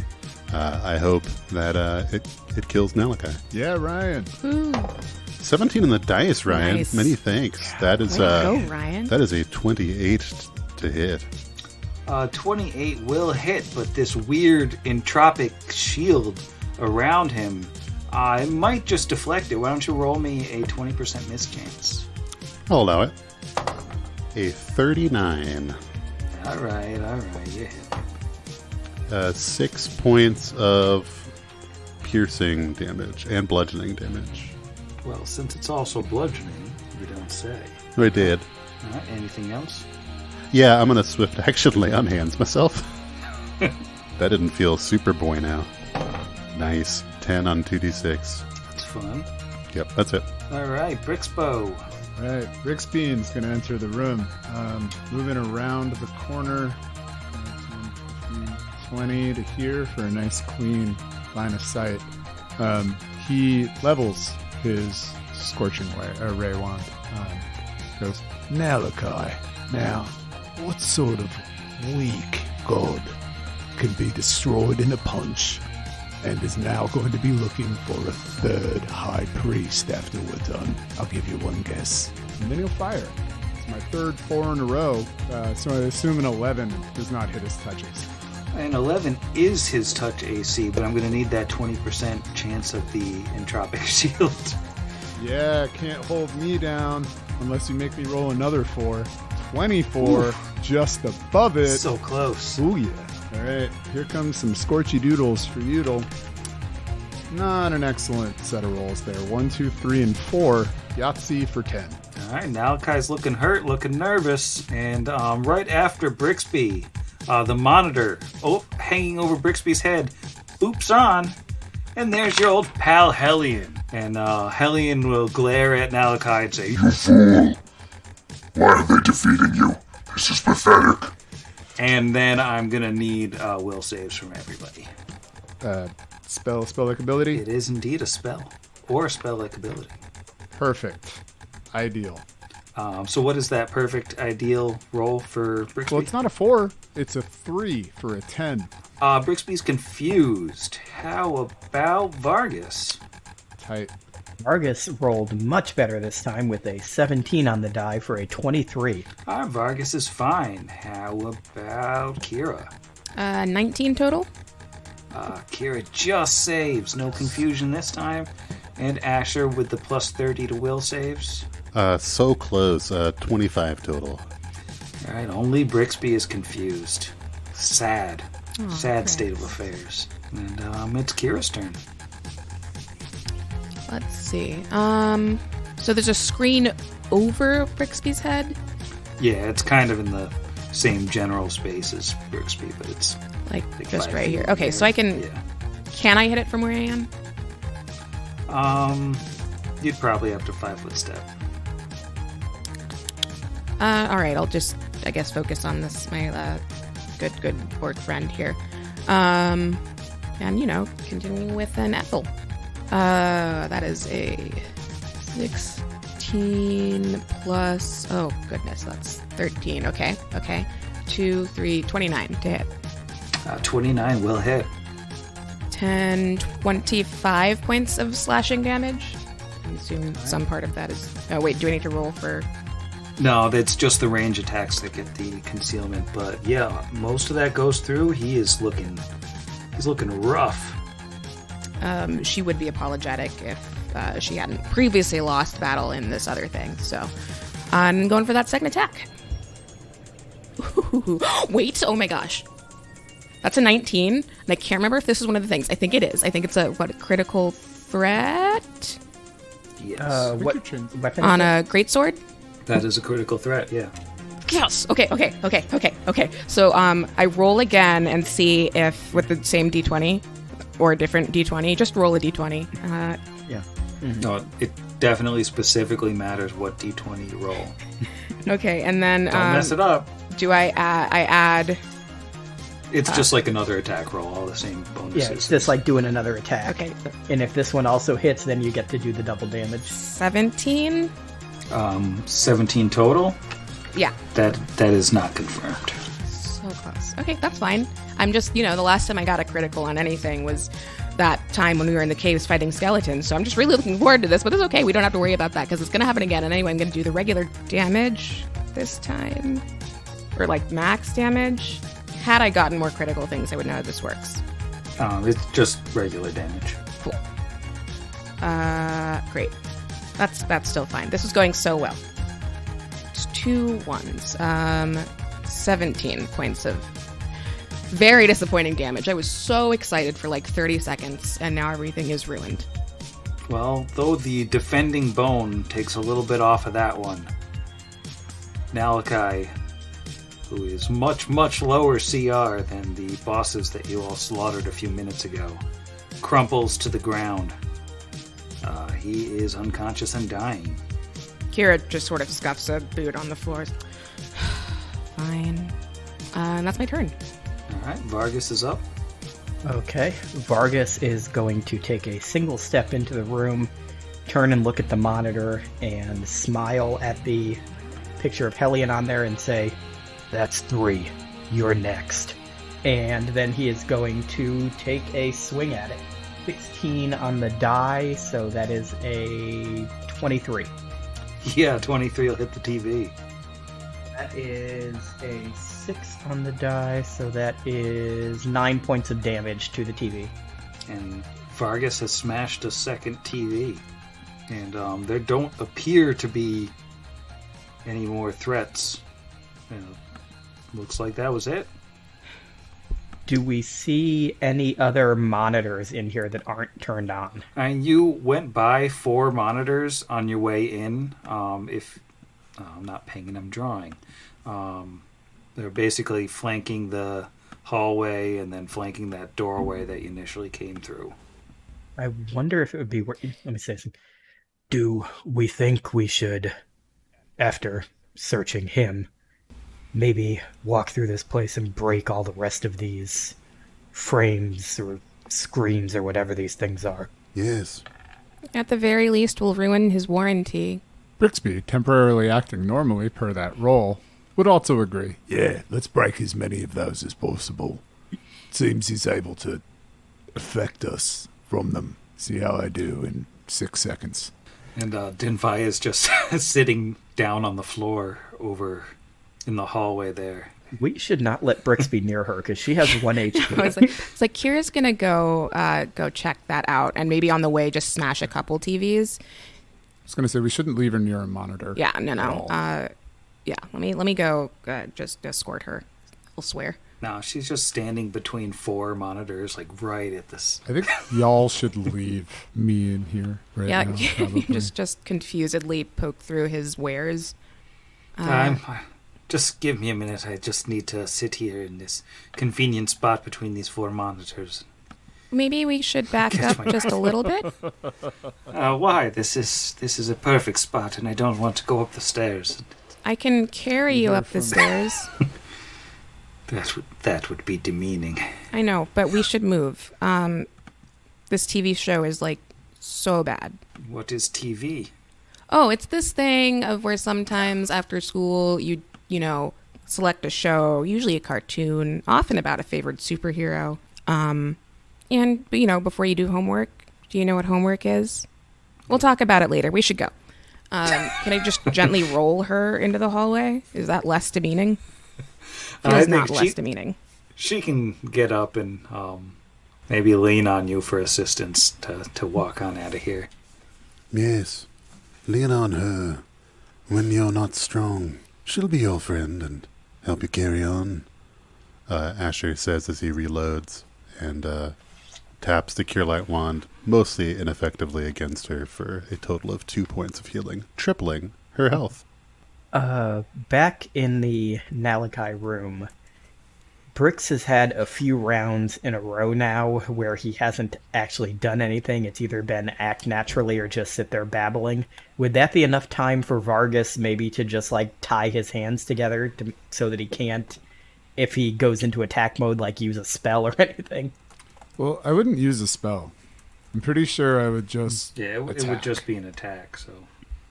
I hope that it kills Nalakai. Yeah, Ryan. Ooh. 17 in the dice, Ryan. Nice. Many thanks. That is Way to go, Ryan. That is a 28 to hit. 28 will hit, but this weird entropic shield around him, I might just deflect it. Why don't you roll me a 20% miss chance? I'll allow it. A 39. All right, you hit. 6 points of piercing damage and bludgeoning damage. Well, since it's also bludgeoning, we don't say. I did. All right, anything else? Yeah, I'm going to swift action lay on hands myself. That didn't feel super boy now. Nice. 10 on 2d6. That's fun. Yep, that's it. All right, Brixbo. Right, Brixbean's going to enter the room. Moving around the corner. 20 to here for a nice clean line of sight. He levels his Scorching Ray wand. Goes, Nalakai, now, what sort of weak god can be destroyed in a punch and is now going to be looking for a 3rd high priest after we're done? I'll give you one guess. and then he'll fire. It's my 3rd 4 in a row, so I assume an 11 does not hit his touch AC. And 11 is his touch AC, but I'm going to need that 20% chance of the entropic shield. Yeah, can't hold me down unless you make me roll another 4. 24, oof, just above it. So close. Ooh, yeah. All right, here comes some Scorchy-Doodles for Yoodle. Not an excellent set of rolls there. 1, 2, 3, and 4. Yahtzee for 10. All right, Malachi's looking hurt, looking nervous, and right after Brixby, the monitor, hanging over Brixby's head, boops on, and there's your old pal Hellion. And Hellion will glare at Malachi and say, You fool! Why are they defeating you? This is pathetic. and then I'm gonna need will saves from everybody. Spell-like ability? It is indeed a spell, or a spell-like ability. Perfect. Ideal. So what is that perfect ideal roll for Brixby? Well, it's not a 4. It's a 3 for a 10. Brixby's confused. How about Vargas? Tight. Vargas rolled much better this time with a 17 on the die for a 23. Vargas is fine. How about Kira? 19 total. Kira just saves. No confusion this time. And Asher with the plus 30 to will saves. So close. 25 total. All right, only Brixby is confused. Sad. Sad Chris. state of affairs. And it's Kira's turn. Let's see. So there's a screen over Brixby's head. Yeah, it's kind of in the same general space as Brixby, but it's Like like just 5 right feet here. in Okay, the so I air. can... Yeah. Can I hit it from where I am? You'd probably have to 5-foot step. All right, I'll just, I guess, focus on this, my good orc friend here. And, continuing with an Ethel. That is a 16 plus, oh goodness, that's 13. Okay. 2, 3, 29 to hit. 29 will hit. 10, 25 points of slashing damage. I assume some part of that is, oh wait, do I need to roll for... No, that's just the range attacks that get the concealment. But yeah, most of that goes through. He's looking rough. She would be apologetic if she hadn't previously lost battle in this other thing. So I'm going for that second attack. Wait, oh my gosh. That's a 19, and I can't remember if this is one of the things. I think it is. I think it's a critical threat? Yes. What Richard. weapon? On is a greatsword? That is a critical threat, yeah. Yes. Okay. So I roll again and see if with the same d20 or a different d20. Just roll a d20. it? Yeah. No, it definitely specifically matters what d20 you roll. Okay, and then Don't mess it up. do I add? It's just like another attack roll, all the same bonuses. Yeah, it's just like doing another attack. Okay, And if this one also hits, then you get to do the double damage. 17. 17 total. Yeah. That is not confirmed. So close. Okay, that's fine. I'm just, the last time I got a critical on anything was that time when we were in the caves fighting skeletons. So I'm just really looking forward to this, but it's okay. We don't have to worry about that because it's going to happen again. And anyway, I'm going to do the regular damage this time. Or like max damage. Had I gotten more critical things, I would know how this works. It's just regular damage. Cool. Great. That's still fine. This is going so well. It's 2 ones. 17 points of very disappointing damage. I was so excited for like 30 seconds, and now everything is ruined. Well, though the defending bone takes a little bit off of that one, Malachi, who is much, much lower CR than the bosses that you all slaughtered a few minutes ago, crumples to the ground. He is unconscious and dying. Kira just sort of scuffs a boot on the floor. Fine. And that's my turn. All right, Vargas is up. Okay. Vargas is going to take a single step into the room, turn and look at the monitor, and smile at the picture of Hellion on there and say, "That's 3. You're next." And then he is going to take a swing at it. 16 on the die, so that is a 23. Yeah, 23 will hit the TV. That is a 6 on the die, so that is 9 points of damage to the TV. And Vargas has smashed a second TV. And there don't appear to be any more threats. Looks like that was it. do we see any other monitors in here that aren't turned on? And you went by 4 monitors on your way in. If I'm not pinging, I'm drawing. They're basically flanking the hallway and then flanking that doorway that you initially came through. I wonder if it would be worth... Let me say something. Do we think we should, after searching him, maybe walk through this place and break all the rest of these frames or screens or whatever these things are? Yes. At the very least, we'll ruin his warranty. Brixby, temporarily acting normally per that role, would also agree. Yeah, let's break as many of those as possible. Seems he's able to affect us from them. See how I do in 6 seconds. And Dinfai is just sitting down on the floor over in the hallway there. We should not let Brixby near her because she has 1 HP. It's like Kira's gonna go check that out, and maybe on the way just smash a couple TVs. I was going to say we shouldn't leave her near a monitor. Yeah, no. Yeah, let me go just escort her. I'll swear. No, she's just standing between 4 monitors, like right at this. I think y'all should leave me in here right Yeah, now. Probably. just confusedly poke through his wares. Just give me a minute. I just need to sit here in this convenient spot between these 4 monitors. Maybe we should back up just a little bit. Why? This is a perfect spot, and I don't want to go up the stairs. I can carry you up the stairs. That would be demeaning. I know, but we should move. This TV show is like so bad. What is TV? Oh, it's this thing of where sometimes after school you select a show, usually a cartoon, often about a favorite superhero. And before you do homework, do you know what homework is? We'll talk about it later. We should go. Can I just gently roll her into the hallway? Is that less demeaning? Feels not less demeaning. She can get up and maybe lean on you for assistance to walk on out of here. Yes. Lean on her. When you're not strong, she'll be your friend and help you carry on. Asher says as he reloads and taps the Cure Light wand, mostly ineffectively against her for a total of 2 points of healing, tripling her health. Back in the Nalakai room, Brix has had a few rounds in a row now where he hasn't actually done anything. It's either been act naturally or just sit there babbling. Would that be enough time for Vargas maybe to just tie his hands together so that he can't, if he goes into attack mode, use a spell or anything? Well, I wouldn't use a spell. I'm pretty sure I would just it would just be an attack, so...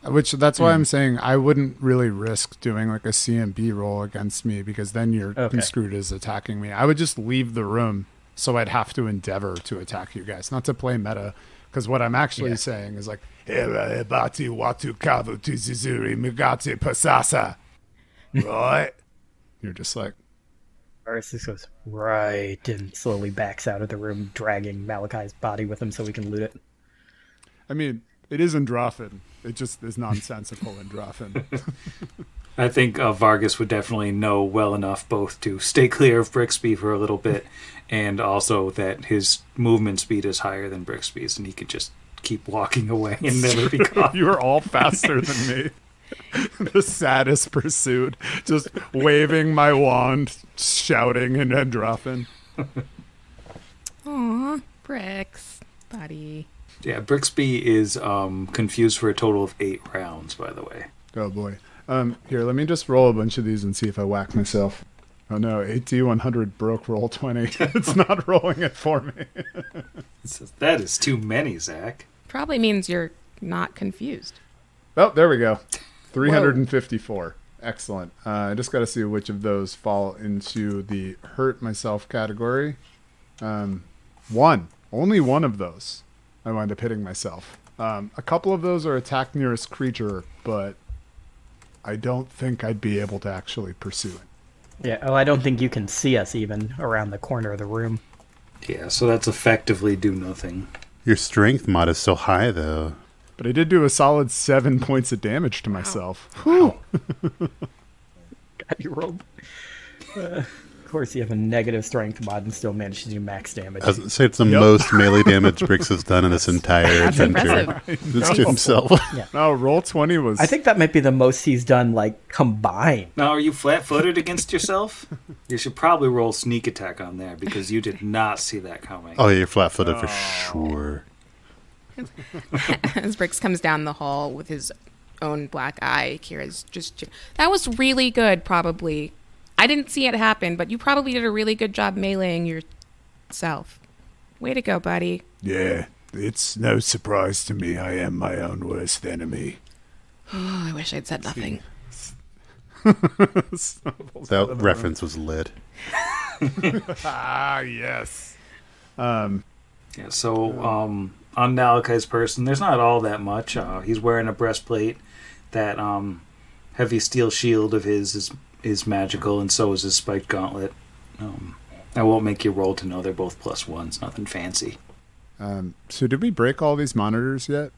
That's why I'm saying I wouldn't really risk doing a CMB roll against me because then you're construed as attacking me. I would just leave the room so I'd have to endeavor to attack you guys, not to play meta. Because what I'm actually saying is Ebati watu kavu tuzuzuri mugati pasasa. Right? You're just like... Vargas goes, right, and slowly backs out of the room, dragging Malachi's body with him so we can loot it. I mean, it is Androphin. It just is nonsensical Androphin. I think Vargas would definitely know well enough both to stay clear of Brixby for a little bit and also that his movement speed is higher than Brixby's and he could just keep walking away and never be caught. You are all faster than me. The saddest pursuit. Just waving my wand, shouting in Androphin. Aw, Brix, buddy. Yeah, Brixby is confused for a total of 8 rounds, by the way. Oh, boy. Here, let me just roll a bunch of these and see if I whack myself. Oh, no. AT100 broke roll 20. It's not rolling it for me. That is too many, Zach. Probably means you're not confused. Oh, there we go. 354. Whoa. Excellent. I just got to see which of those fall into the hurt myself category. One. Only one of those. I wind up hitting myself. A couple of those are attack nearest creature, but I don't think I'd be able to actually pursue it. Yeah, I don't think you can see us even around the corner of the room. Yeah, so that's effectively do nothing. Your strength mod is so high, though. But I did do a solid 7 points of damage to myself. Wow. God, you rolled. Of course, you have a negative strength mod and still manage to do max damage. I was gonna say it's the most melee damage Brix has done in this entire adventure. It's to himself. No, roll 20 was. I think that might be the most he's done, like, combined. Now, are you flat-footed against yourself? You should probably roll sneak attack on there because you did not see that coming. Oh, yeah, you're flat-footed for sure. As Brix comes down the hall with his own black eye, Kira's just... That was really good, probably. I didn't see it happen, but you probably did a really good job meleeing yourself. Way to go, buddy. Yeah, it's no surprise to me I am my own worst enemy. Oh, I wish I'd said nothing. That reference was lit. Yes. Yeah, so on Nalakai's person, there's not all that much. He's wearing a breastplate. That heavy steel shield of his is magical, and so is his spiked gauntlet. I won't make you roll to know they're both +1s. Nothing fancy. So did we break all these monitors yet?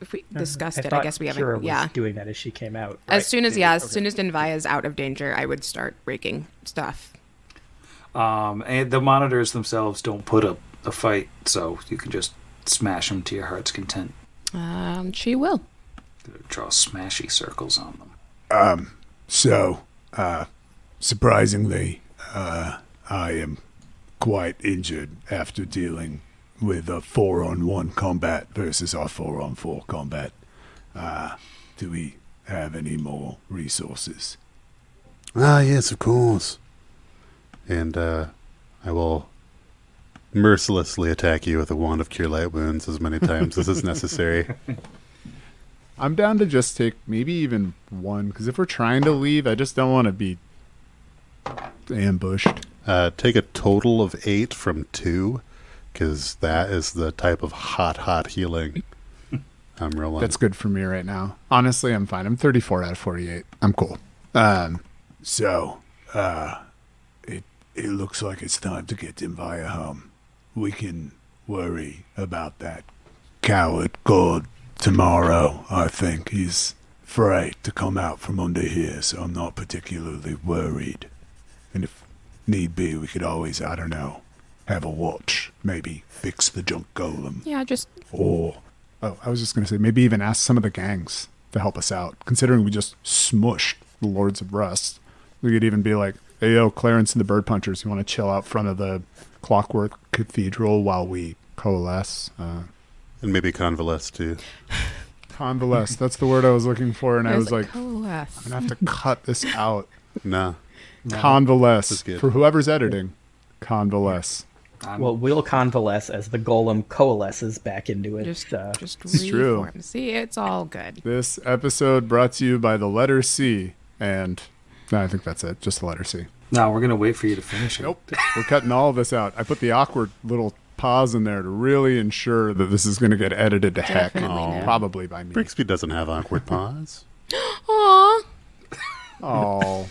If we discussed it, I thought guess we haven't. Kira was Yeah. doing that as she came out. As soon as Denvaya is out of danger, I would start breaking stuff. And the monitors themselves don't put up a fight, so you can just smash them to your heart's content. She will. Draw smashy circles on them. So, surprisingly, I am quite injured after dealing with a 4-on-1 combat versus our 4-on-4 combat. Do we have any more resources? Ah, yes, of course. And I will mercilessly attack you with a wand of cure light wounds as many times as is necessary. I'm down to just take maybe even one, because if we're trying to leave, I just don't want to be ambushed. Take a total of 8 from 2, because that is the type of hot healing I'm rolling. That's good for me right now. Honestly, I'm fine. I'm 34 out of 48. I'm cool. So, it looks like it's time to get Denvaya home. We can worry about that coward god tomorrow. I think he's afraid to come out from under here, so I'm not particularly worried. And if need be, we could always, I don't know, have a watch. Maybe fix the junk golem. Yeah, just... Or... Oh, I was just going to say, maybe even ask some of the gangs to help us out. Considering we just smushed the Lords of Rust, we could even be like, hey, yo, Clarence and the Bird Punchers, you want to chill out front of the Clockwork Cathedral while we coalesce? And maybe convalesce, too. Convalesce, that's the word I was looking for, and I was like, coalesce. I'm going to have to cut this out. Nah. Convalesce. That's good. For whoever's editing, convalesce. Well, we'll convalesce as the golem coalesces back into it. Just It's true. reform. See, it's all good. This episode brought to you by the letter C, and no, I think that's it, just the letter C. No, we're going to wait for you to finish it. Nope. We're cutting all of this out. I put the awkward little pause in there to really ensure that this is going to get edited to heck. Definitely not. Probably by me. Brixby doesn't have awkward pause. Aw, Oh,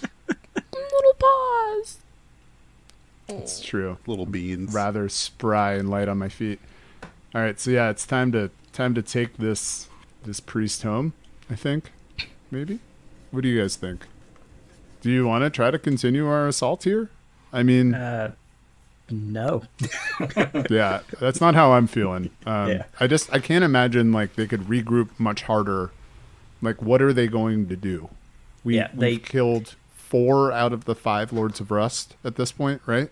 little paws. it's true. Little beans. Rather spry and light on my feet. All right, so yeah, it's time to take this priest home, I think. Maybe? What do you guys think? Do you want to try to continue our assault here? I mean, No. yeah, that's not how I'm feeling. Yeah. I can't imagine like they could regroup much harder. Like, what are they going to do? We've killed 4 out of the 5 Lords of Rust at this point, right?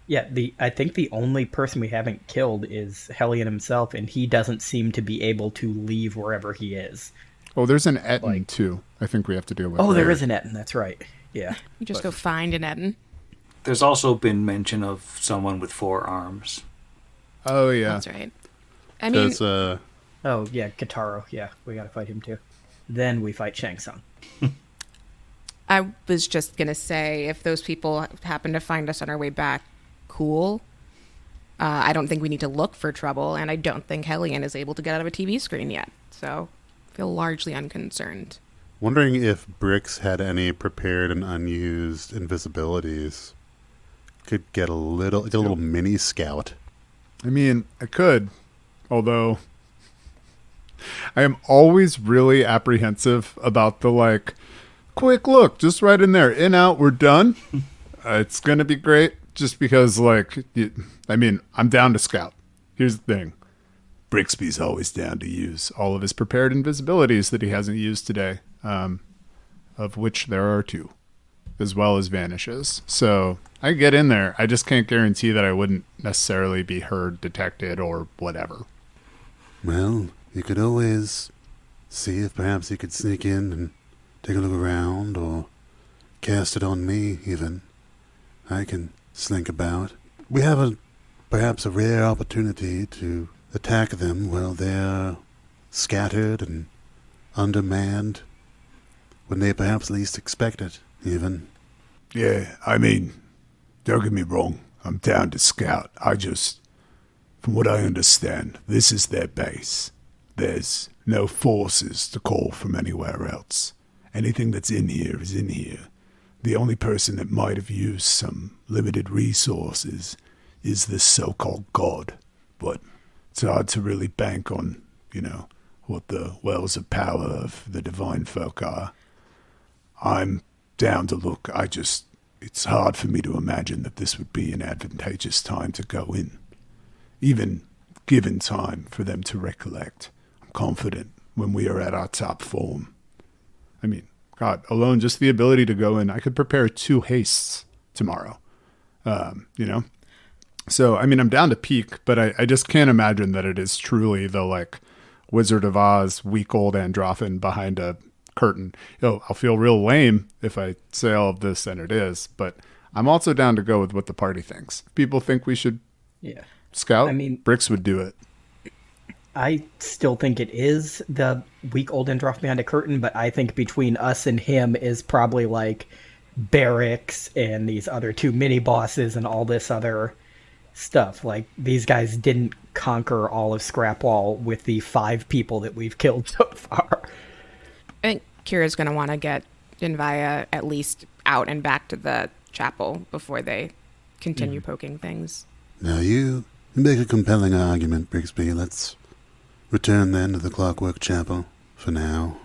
Yeah, I think the only person we haven't killed is Hellion himself, and he doesn't seem to be able to leave wherever he is. Oh, there's an Etten too. I think we have to deal with. Oh, there is an Etten, that's right. Yeah. You just go find an Etten. There's also been mention of someone with 4 arms. Oh yeah, That's right. I mean, Does, Oh, yeah, Kataro. Yeah, we gotta fight him too. Then we fight Shang Tsung. I was just going to say, if those people happen to find us on our way back, cool. I don't think we need to look for trouble, and I don't think Hellion is able to get out of a TV screen yet. So, I feel largely unconcerned. wondering if Brix had any prepared and unused invisibilities. Could get a little mini scout. I mean, I could, although I am always really apprehensive about the like, quick look, just right in there, in, out, we're done. It's going to be great just because, like, I'm down to scout. Here's the thing. Brixby's always down to use. All of his prepared invisibilities that he hasn't used today, of which there are 2, as well as vanishes. So I could get in there. I just can't guarantee that I wouldn't necessarily be heard, detected, or whatever. Well, you could always see if perhaps you could sneak in and take a look around, or cast it on me, even. I can slink about. We have perhaps a rare opportunity to attack them while they're scattered and undermanned, when they perhaps least expect it, even. Yeah, I mean, don't get me wrong. I'm down to scout. From what I understand, this is their base. There's no forces to call from anywhere else. Anything that's in here is in here. The only person that might have used some limited resources is this so-called god. But it's hard to really bank on, what the wells of power of the divine folk are. I'm down to look. It's hard for me to imagine that this would be an advantageous time to go in. Even given time for them to recollect. I'm confident when we are at our top form. I mean, God, alone just the ability to go in. I could prepare 2 hastes tomorrow, So, I'm down to peek, but I just can't imagine that it is truly the, like, Wizard of Oz week-old Androphin behind a curtain. I'll feel real lame if I say all of this, and it is, but I'm also down to go with what the party thinks. If people think we should scout, Brix would do it. I still think it is the week-old Androphin behind a curtain, but I think between us and him is probably, like, barracks and these other 2 mini-bosses and all this other stuff. Like, these guys didn't conquer all of Scrapwall with the 5 people that we've killed so far. I think Kira's going to want to get Dinvaya at least out and back to the chapel before they continue poking things. Now you make a compelling argument, Brixby. Let's return then to the Clockwork Chapel for now.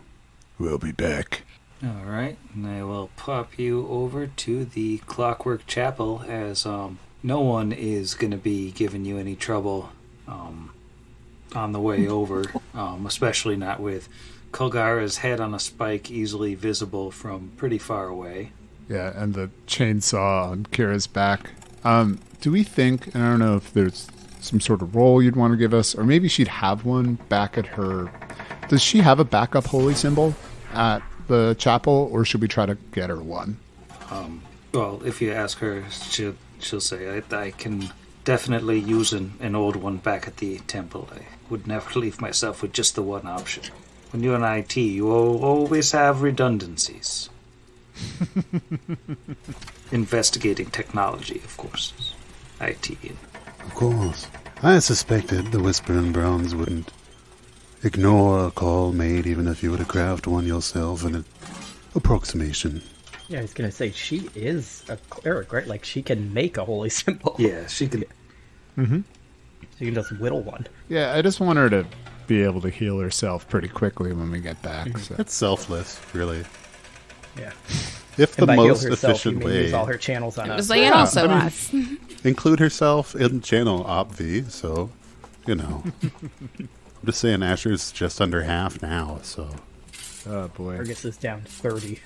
We'll be back. All right, and I will pop you over to the Clockwork Chapel, as no one is going to be giving you any trouble on the way over, especially not with Kulgara's head on a spike easily visible from pretty far away. Yeah, and the chainsaw on Kira's back. Do we think, and I don't know if there's some sort of role you'd want to give us, or maybe she'd have one back at her... Does she have a backup holy symbol at the chapel, or should we try to get her one? Well, if you ask her, she'll say, I can definitely use an old one back at the temple. I would never leave myself with just the one option. When you're in IT, you always have redundancies. Investigating technology, of course. IT. Of course. I suspected the Whispering Bronze wouldn't ignore a call made even if you were to craft one yourself in an approximation. Yeah, I was going to say, she is a cleric, right? Like, she can make a holy symbol. Yeah, she can. Mm-hmm. She can just whittle one. Yeah, I just want her to be able to heal herself pretty quickly when we get back. So. That's selfless, really. Yeah. If the and by most heal herself, efficient you mean way. use all her channels on It us. was like, and also us. Include herself in channel obv, so, I'm just saying Asher's just under half now, so. Oh, boy. Fergus is down 30.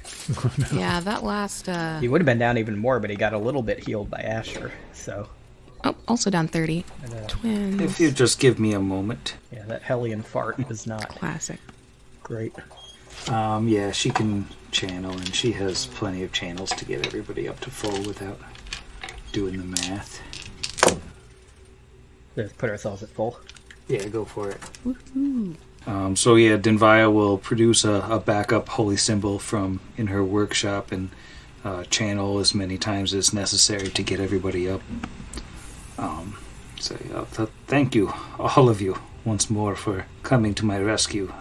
Yeah, that last... He would have been down even more, but he got a little bit healed by Asher, so... Oh, also down 30. Twins. If you just give me a moment. Yeah, that Hellion fart was not Classic. great. Yeah, she can channel, and she has plenty of channels to get everybody up to full without doing the math. Let's put ourselves at full. Yeah, go for it. Woohoo. So yeah, Dinvaya will produce a backup holy symbol from in her workshop and channel as many times as necessary to get everybody up. Thank you, all of you, once more for coming to my rescue.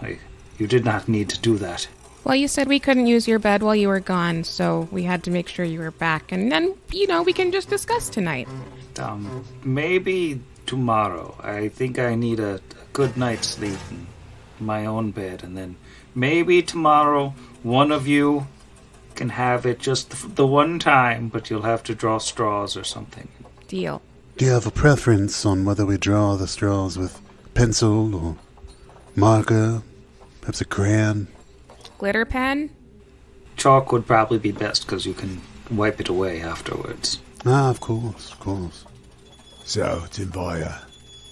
You did not need to do that. Well, you said we couldn't use your bed while you were gone, so we had to make sure you were back. And then, we can just discuss tonight. Maybe tomorrow. I think I need a good night's sleep in my own bed. And then maybe tomorrow, one of you can have it just the one time, but you'll have to draw straws or something. Deal. Do you have a preference on whether we draw the straws with pencil or marker, perhaps a crayon? Glitter pen? Chalk would probably be best because you can wipe it away afterwards. Ah, of course. So, Tinvaya,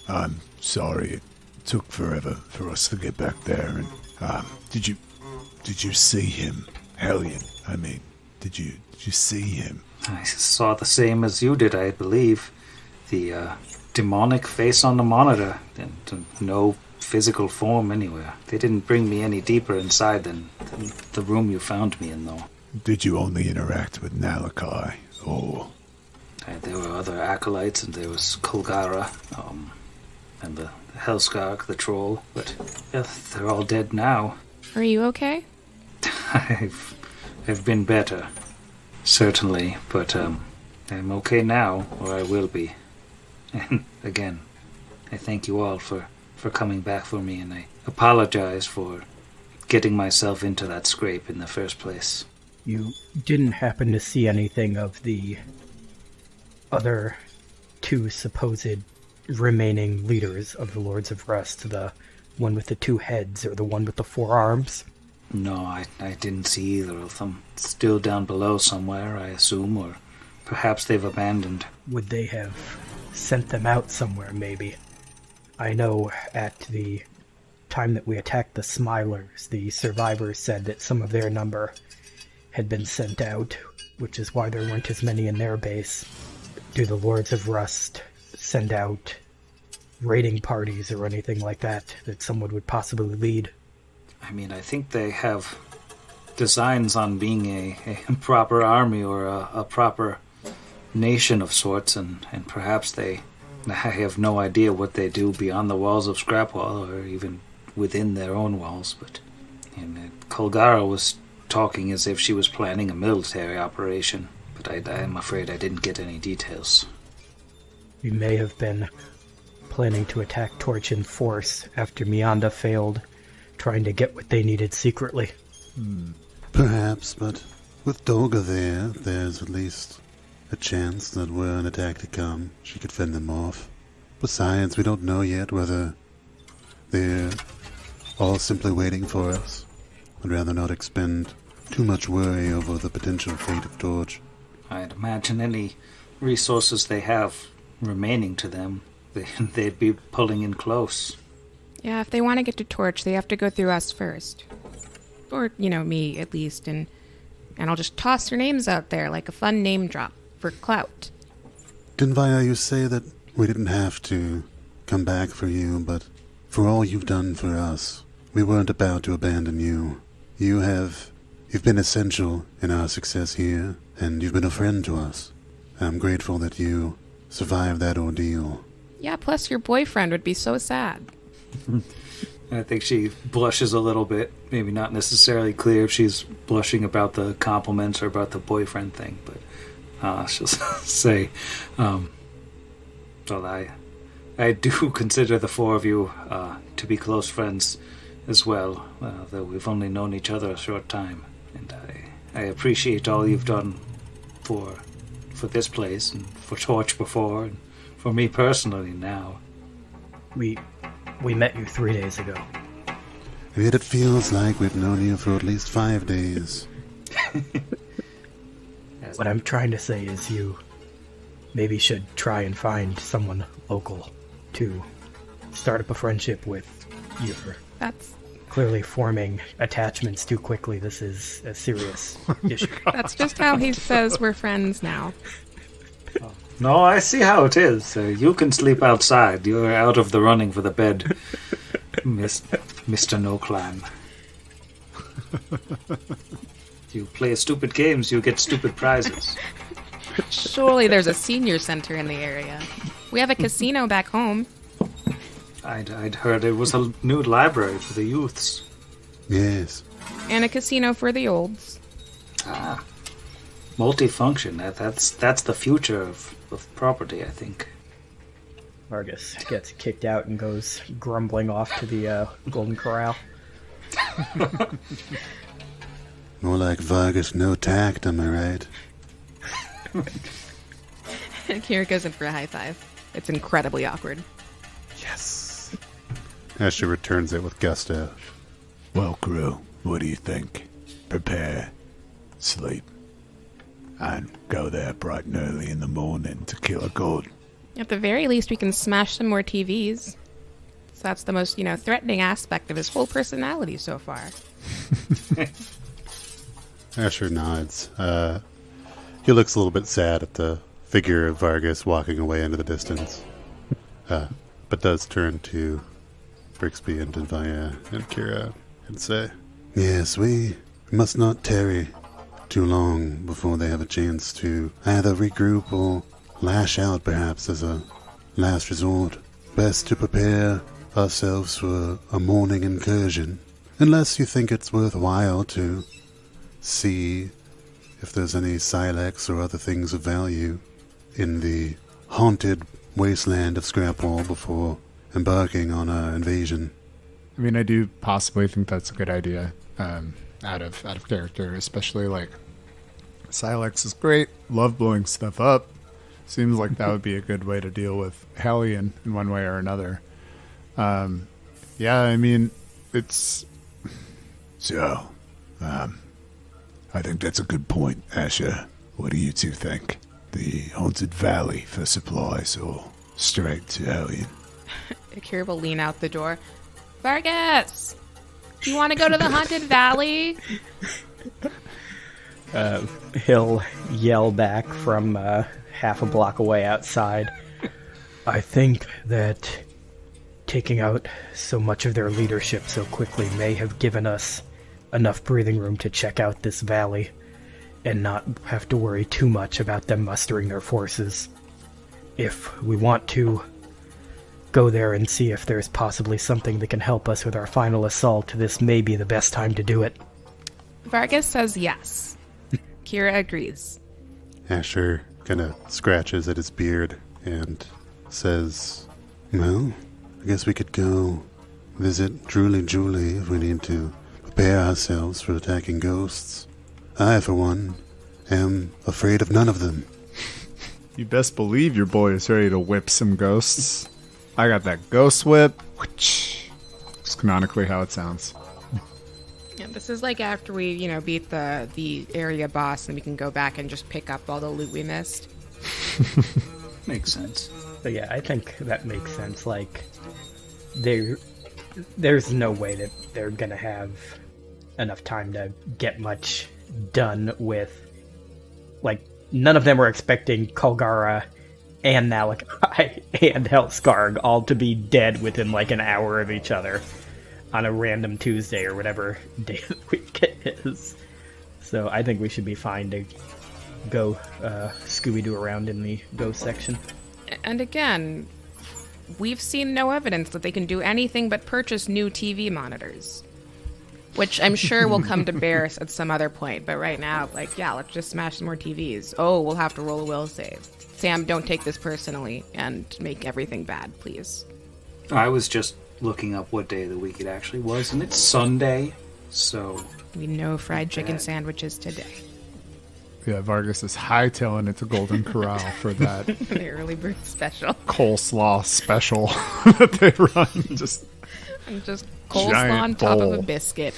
I'm sorry it took forever for us to get back there. And did you see him, Hellion? I mean, did you see him? I saw the same as you did, I believe. The demonic face on the monitor, and no physical form anywhere. They didn't bring me any deeper inside than the room you found me in, though. Did you only interact with Nalakai, or... There were other acolytes, and there was Kulgara, and the Hellskark, the troll, but they're all dead now. Are you okay? I've been better, certainly, but I'm okay now, or I will be. And again, I thank you all for coming back for me, and I apologize for getting myself into that scrape in the first place. You didn't happen to see anything of the other two supposed remaining leaders of the Lords of Rust, the one with the two heads or the one with the 4 arms? No, I didn't see either of them. Still down below somewhere, I assume, or perhaps they've abandoned. Would they have sent them out somewhere, maybe? I know at the time that we attacked the Smilers, the survivors said that some of their number had been sent out, which is why there weren't as many in their base. Do the Lords of Rust send out raiding parties or anything like that someone would possibly lead? I mean, I think they have designs on being a proper army or a proper nation of sorts, and perhaps I have no idea what they do beyond the walls of Scrapwall or even within their own walls, but Kulgara was talking as if she was planning a military operation, but I'm afraid I didn't get any details. We may have been planning to attack Torch in force after Mianda failed, trying to get what they needed secretly. Perhaps, but with Dolga there's at least a chance that were an attack to come, she could fend them off. Besides, we don't know yet whether they're all simply waiting for us. I'd rather not expend too much worry over the potential fate of Torch. I'd imagine any resources they have remaining to them, they'd be pulling in close. Yeah, if they want to get to Torch, they have to go through us first. Or, me, at least, and I'll just toss their names out there like a fun name drop for clout. Dinvaya, you say that we didn't have to come back for you, but for all you've done for us, we weren't about to abandon you. You've been essential in our success here, and you've been a friend to us. I'm grateful that you survived that ordeal. Yeah, plus your boyfriend would be so sad. I think she blushes a little bit. Maybe not necessarily clear if she's blushing about the compliments or about the boyfriend thing, but she'll say, well, I do consider the 4 of you to be close friends as well, though we've only known each other a short time. And I appreciate all you've done for this place and for Torch before, and for me personally now. We met you 3 days ago. And yet it feels like we've known you for at least 5 days. What I'm trying to say is you maybe should try and find someone local to start up a friendship with. You're clearly forming attachments too quickly. This is a serious issue. That's just how he says we're friends now. No, I see how it is. You can sleep outside. You're out of the running for the bed, Mr. No Clan. You play stupid games, you get stupid prizes. Surely there's a senior center in the area. We have a casino back home. I'd heard it was a new library for the youths. Yes. And a casino for the olds. Ah. Multifunction. That's the future of property, I think. Vargas gets kicked out and goes grumbling off to the Golden Corral. More like Vargas no tact, am I right? Kira goes in for a high five. It's incredibly awkward. Yes. Asher returns it with gusto. Well, crew, what do you think? Prepare, sleep, and go there bright and early in the morning to kill a god. At the very least, we can smash some more TVs. So that's the most, threatening aspect of his whole personality so far. Asher nods. He looks a little bit sad at the figure of Vargas walking away into the distance. But does turn to Brixby and Denvaya and Kira and say, yes, we must not tarry too long before they have a chance to either regroup or lash out, perhaps, as a last resort. Best to prepare ourselves for a morning incursion, unless you think it's worthwhile to see if there's any silex or other things of value in the haunted wasteland of Scrapwall before embarking on our invasion. I mean, I do possibly think that's a good idea, out of character, especially like Silex is great. Love blowing stuff up. Seems like that would be a good way to deal with Hellion in one way or another. Yeah, I mean, it's... So, I think that's a good point, Asher. What do you two think? The Haunted Valley for supplies or straight to Hellion? Akira will lean out the door. Vargas! Do you want to go to the Haunted Valley? He'll yell back from half a block away outside. I think that taking out so much of their leadership so quickly may have given us enough breathing room to check out this valley and not have to worry too much about them mustering their forces. If we want to go there and see if there's possibly something that can help us with our final assault, this may be the best time to do it. Vargas says yes. Kira agrees. Asher kind of scratches at his beard and says, well, I guess we could go visit Drooly Julie if we need to prepare ourselves for attacking ghosts. I, for one, am afraid of none of them. You best believe your boy is ready to whip some ghosts. I got that ghost whip. It's canonically how it sounds. Yeah, this is like after we, beat the area boss, and we can go back and just pick up all the loot we missed. Makes sense. But yeah, I think that makes sense. Like, there's no way that they're gonna have enough time to get much done with. Like, none of them were expecting Kolgara and Nalakai and Helskarg all to be dead within like an hour of each other on a random Tuesday or whatever day of the week it is. So I think we should be fine to go Scooby-Doo around in the ghost section. And again, we've seen no evidence that they can do anything but purchase new TV monitors. Which I'm sure will come to bear at some other point. But right now, let's just smash some more TVs. Oh, we'll have to roll a will save. Sam, don't take this personally and make everything bad, please. I was just looking up what day of the week it actually was, and it's Sunday, so... We know fried chicken sandwiches today. Yeah, Vargas is hightailing it to Golden Corral for that The early bird special. coleslaw special that they run. Just Coleslaw giant on top of a bowl. biscuit.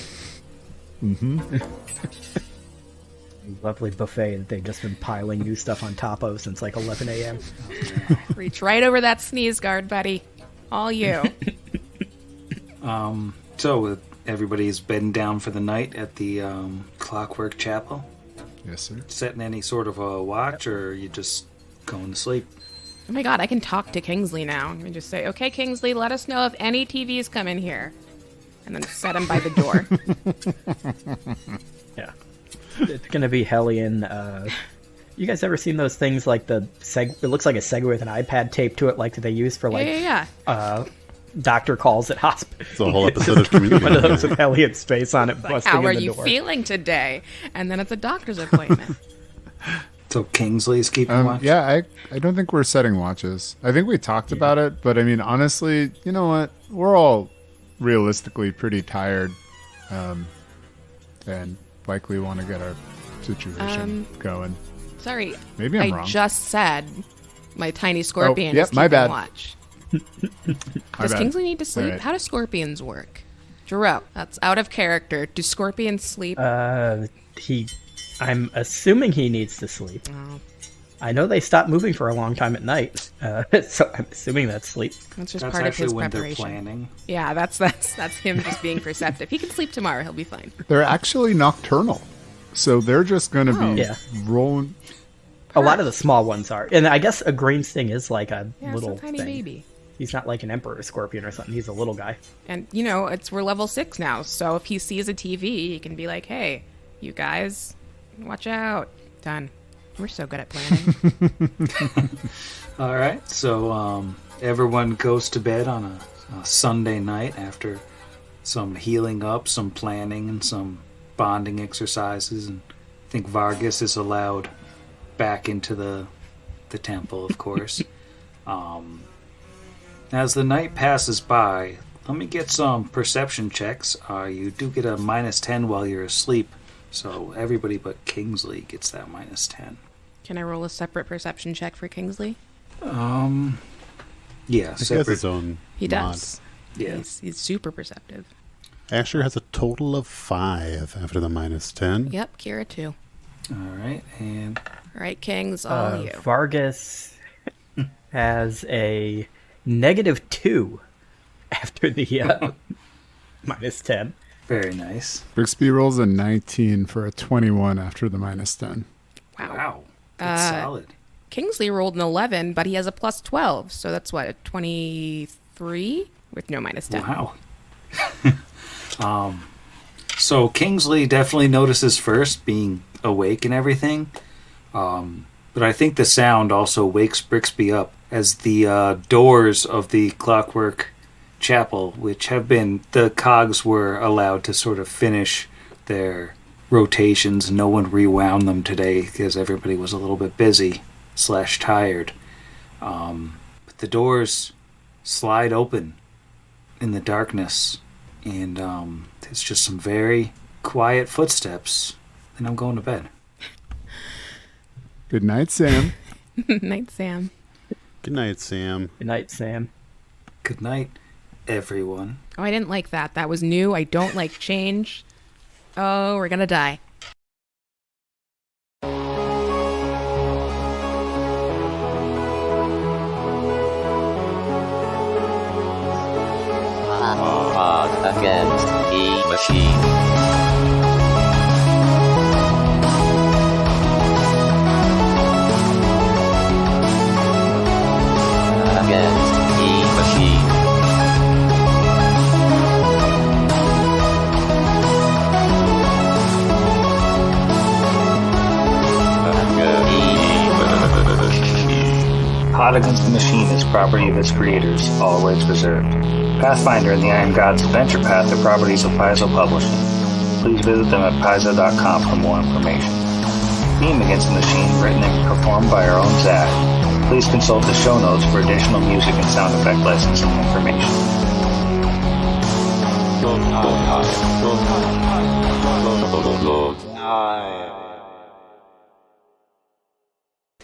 Lovely buffet that they've just been piling new stuff on top of since like 11 a.m. Reach right over that sneeze guard, buddy. All you. So everybody's been down for the night at the Clockwork Chapel? yes, sir. Setting any sort of a watch, or are you just going to sleep? Oh my god, I can talk to Kingsley now. I can just say, okay, Kingsley, let us know if any TVs come in here. And then set him by the door. Yeah. It's gonna be Hellion. You guys ever seen those things like it looks like a Segway with an iPad taped to it, like that they use for like Yeah. doctor calls at hospital. It's a whole episode of Community. One of those with Hellion's face on it, busting How in are the you door. feeling today? And then it's a doctor's appointment. So Kingsley's keeping watch? Yeah, I don't think we're setting watches. I think we talked about it, but I mean, honestly, you know what? We're all realistically pretty tired. And likely want to get our situation going. Sorry. Maybe I'm I wrong. just said my tiny scorpion yep, is my keeping bad. watch. My Does bad. Kingsley need to sleep? All right. How do scorpions work? Jarrell, that's out of character. Do scorpions sleep? I'm assuming he needs to sleep. Oh, I know they stop moving for a long time at night, so I'm assuming that's sleep. that's just That's part of actually his when preparation. they're planning. Yeah, that's him just being perceptive. He can sleep tomorrow. He'll be fine. They're actually nocturnal. So they're just going to be Yeah. rolling. A lot of the small ones are. And I guess a green sting is like a Yeah, little it's a tiny thing. baby. He's not like an emperor scorpion or something. He's a little guy. And we're level 6 now, so if he sees a TV, he can be like, "Hey, you guys, watch out!" Done. We're so good at planning. All right, so everyone goes to bed on a Sunday night after some healing up, some planning, and some bonding exercises. And I think Vargas is allowed back into the temple, of course. As the night passes by, let me get some perception checks. You do get a -10 while you're asleep, so everybody but Kingsley gets that -10. Can I roll a separate perception check for Kingsley? Yeah, He has separate. his own He mod. does. Yeah. He's super perceptive. Asher has a total of 5 after the -10. Yep, Kira too. All right, and All right, Kings, all you. Vargas has a -2 after the -10. very nice. Brixby rolls a 19 for a 21 after the -10. Wow, that's solid. Kingsley rolled an 11, but he has a +12, so that's what, a 23 with no -10. Wow. So Kingsley definitely notices first, being awake and everything. But I think the sound also wakes Brixby up as the doors of the Clockwork Chapel, which have been, the cogs were allowed to sort of finish their rotations. No one rewound them today because everybody was a little bit busy / tired. But the doors slide open in the darkness, and it's just some very quiet footsteps, and I'm going to bed. Good night, Sam. Night, Sam. Good night, Sam. Good night, Sam. Good night, everyone. Oh, I didn't like that. That was new. I don't like change. Oh, we're gonna die. Against the machine. Against the machine. Pot Against the Machine is property of its creators, all rights reserved. Pathfinder and the Iron Gods Adventure Path are properties of Paizo Publishing. Please visit them at paizo.com for more information. Theme Against the Machine, written and performed by our own Zach. Please consult the show notes for additional music and sound effect licensing information.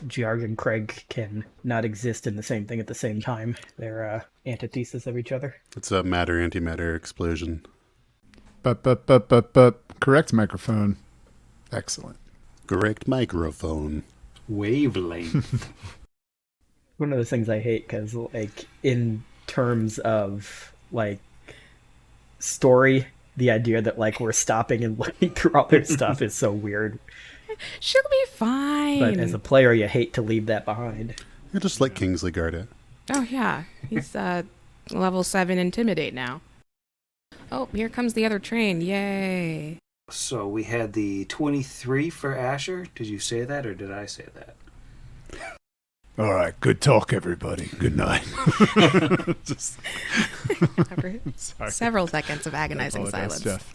Georg and Craig can not exist in the same thing at the same time. They're antithesis of each other. It's a matter-antimatter explosion. But, correct microphone. Excellent. Correct microphone. Wavelength. One of those things I hate because, like, in terms of, like, story, the idea that, like, we're stopping and looking through all their stuff is so weird. She'll be fine. But as a player, you hate to leave that behind. You're just like Kingsley guard it. Oh, yeah. He's level 7 Intimidate now. Oh, here comes the other train. Yay. So we had the 23 for Asher. Did you say that, or did I say that? All right, good talk, everybody. Good night. After Sorry. several seconds of I agonizing apologize, silence. Jeff.